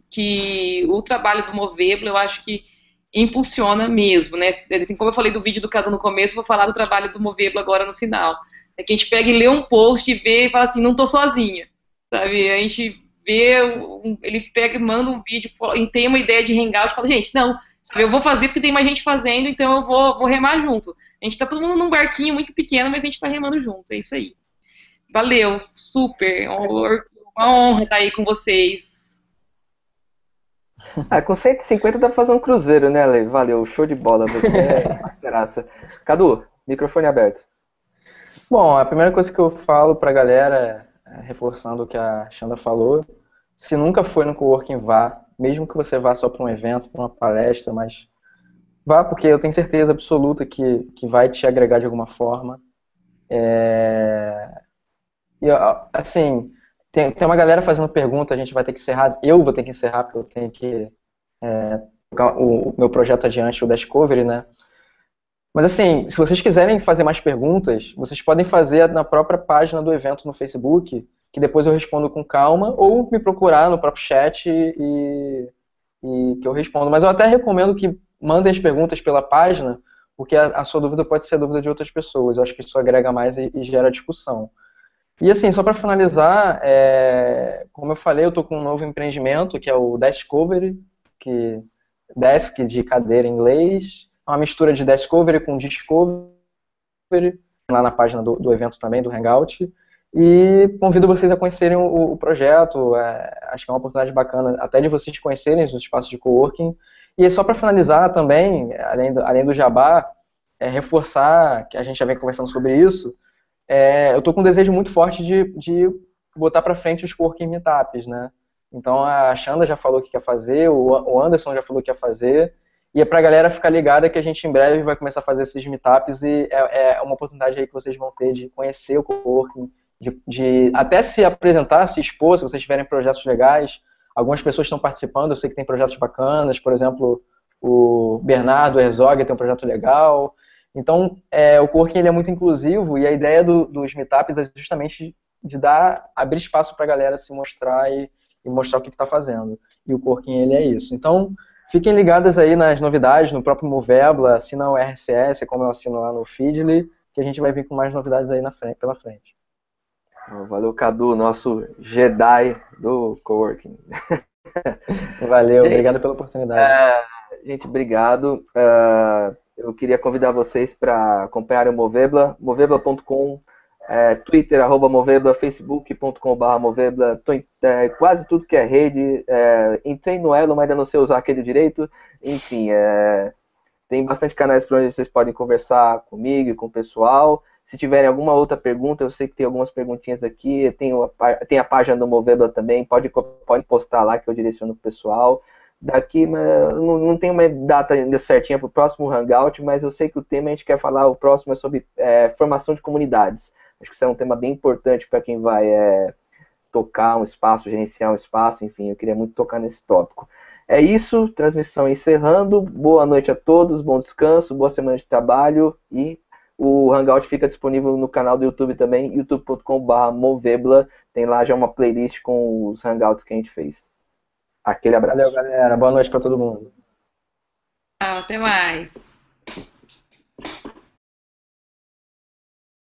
que o trabalho do Moveblo, eu acho que impulsiona mesmo, né? Assim, como eu falei do vídeo do Cadu no começo, vou falar do trabalho do Moveblo agora no final. É que a gente pega e lê um post e vê e fala assim, não tô sozinha, sabe? A gente vê, ele pega e manda um vídeo e tem uma ideia de hangout e fala, gente, não, sabe, eu vou fazer porque tem mais gente fazendo, então eu vou remar junto. A gente tá todo mundo num barquinho muito pequeno, mas a gente tá remando junto, é isso aí. Valeu, super, uma honra estar aí com vocês. Ah, com 150 dá pra fazer um cruzeiro, né, Ale? Valeu, show de bola, você é uma graça. Cadu, microfone aberto. Bom, a primeira coisa que eu falo pra galera, reforçando o que a Xanda falou, se nunca foi no coworking, vá. Mesmo que você vá só para um evento, para uma palestra, mas vá porque eu tenho certeza absoluta que vai te agregar de alguma forma. E, ó, assim, tem uma galera fazendo pergunta, a gente vai ter que encerrar, eu vou ter que encerrar porque eu tenho que tocar o meu projeto adiante, o Discovery, né? Mas assim, se vocês quiserem fazer mais perguntas, vocês podem fazer na própria página do evento no Facebook, que depois eu respondo com calma, ou me procurar no próprio chat e que eu respondo. Mas eu até recomendo que mandem as perguntas pela página, porque a sua dúvida pode ser a dúvida de outras pessoas. Eu acho que isso agrega mais e gera discussão. E assim, só para finalizar, como eu falei, eu estou com um novo empreendimento, que é o Discovery, que desk de cadeira em inglês, é uma mistura de Discovery com Discovery, lá na página do evento também, do Hangout. E convido vocês a conhecerem o projeto, acho que é uma oportunidade bacana, até de vocês conhecerem os espaços de coworking. E só para finalizar também, além do Jabá, reforçar, que a gente já vem conversando sobre isso, eu estou com um desejo muito forte de botar para frente os coworking meetups, né? Então a Xanda já falou que quer fazer, o Anderson já falou que quer fazer, e é para a galera ficar ligada que a gente em breve vai começar a fazer esses meetups e é uma oportunidade aí que vocês vão ter de conhecer o coworking, de até se apresentar, se expor, se vocês tiverem projetos legais. Algumas pessoas estão participando, eu sei que tem projetos bacanas, por exemplo, o Bernardo Herzog tem um projeto legal. Então, o coworking ele é muito inclusivo e a ideia dos meetups é justamente de abrir espaço para a galera se mostrar e mostrar o que está fazendo. E o coworking ele é isso. Então, fiquem ligadas aí nas novidades, no próprio Movebla, assina o RSS, como eu assino lá no Feedly, que a gente vai vir com mais novidades aí pela frente. Valeu, Cadu, nosso Jedi do coworking. Valeu, Gente, obrigado pela oportunidade. obrigado. Eu queria convidar vocês para acompanharem o Movebla, movebla.com, Twitter, @Movebla, facebook.com/, Movebla, quase tudo que é rede. Entrei no Elo, mas ainda não sei usar aquele direito. Enfim, tem bastante canais por onde vocês podem conversar comigo e com o pessoal. Se tiverem alguma outra pergunta, eu sei que tem algumas perguntinhas aqui. Tem a página do Movebla também, pode postar lá que eu direciono o pessoal. Daqui, não tem uma data ainda certinha para o próximo Hangout, mas eu sei que o tema a gente quer falar, o próximo é sobre formação de comunidades. Acho que isso é um tema bem importante para quem vai tocar um espaço, gerenciar um espaço, enfim, eu queria muito tocar nesse tópico. É isso, transmissão encerrando. Boa noite a todos, bom descanso, boa semana de trabalho e o Hangout fica disponível no canal do YouTube também, youtube.com/Movebla. Tem lá já uma playlist com os Hangouts que a gente fez. Aquele Valeu, abraço. galera. Boa noite para todo mundo. Tchau, até mais.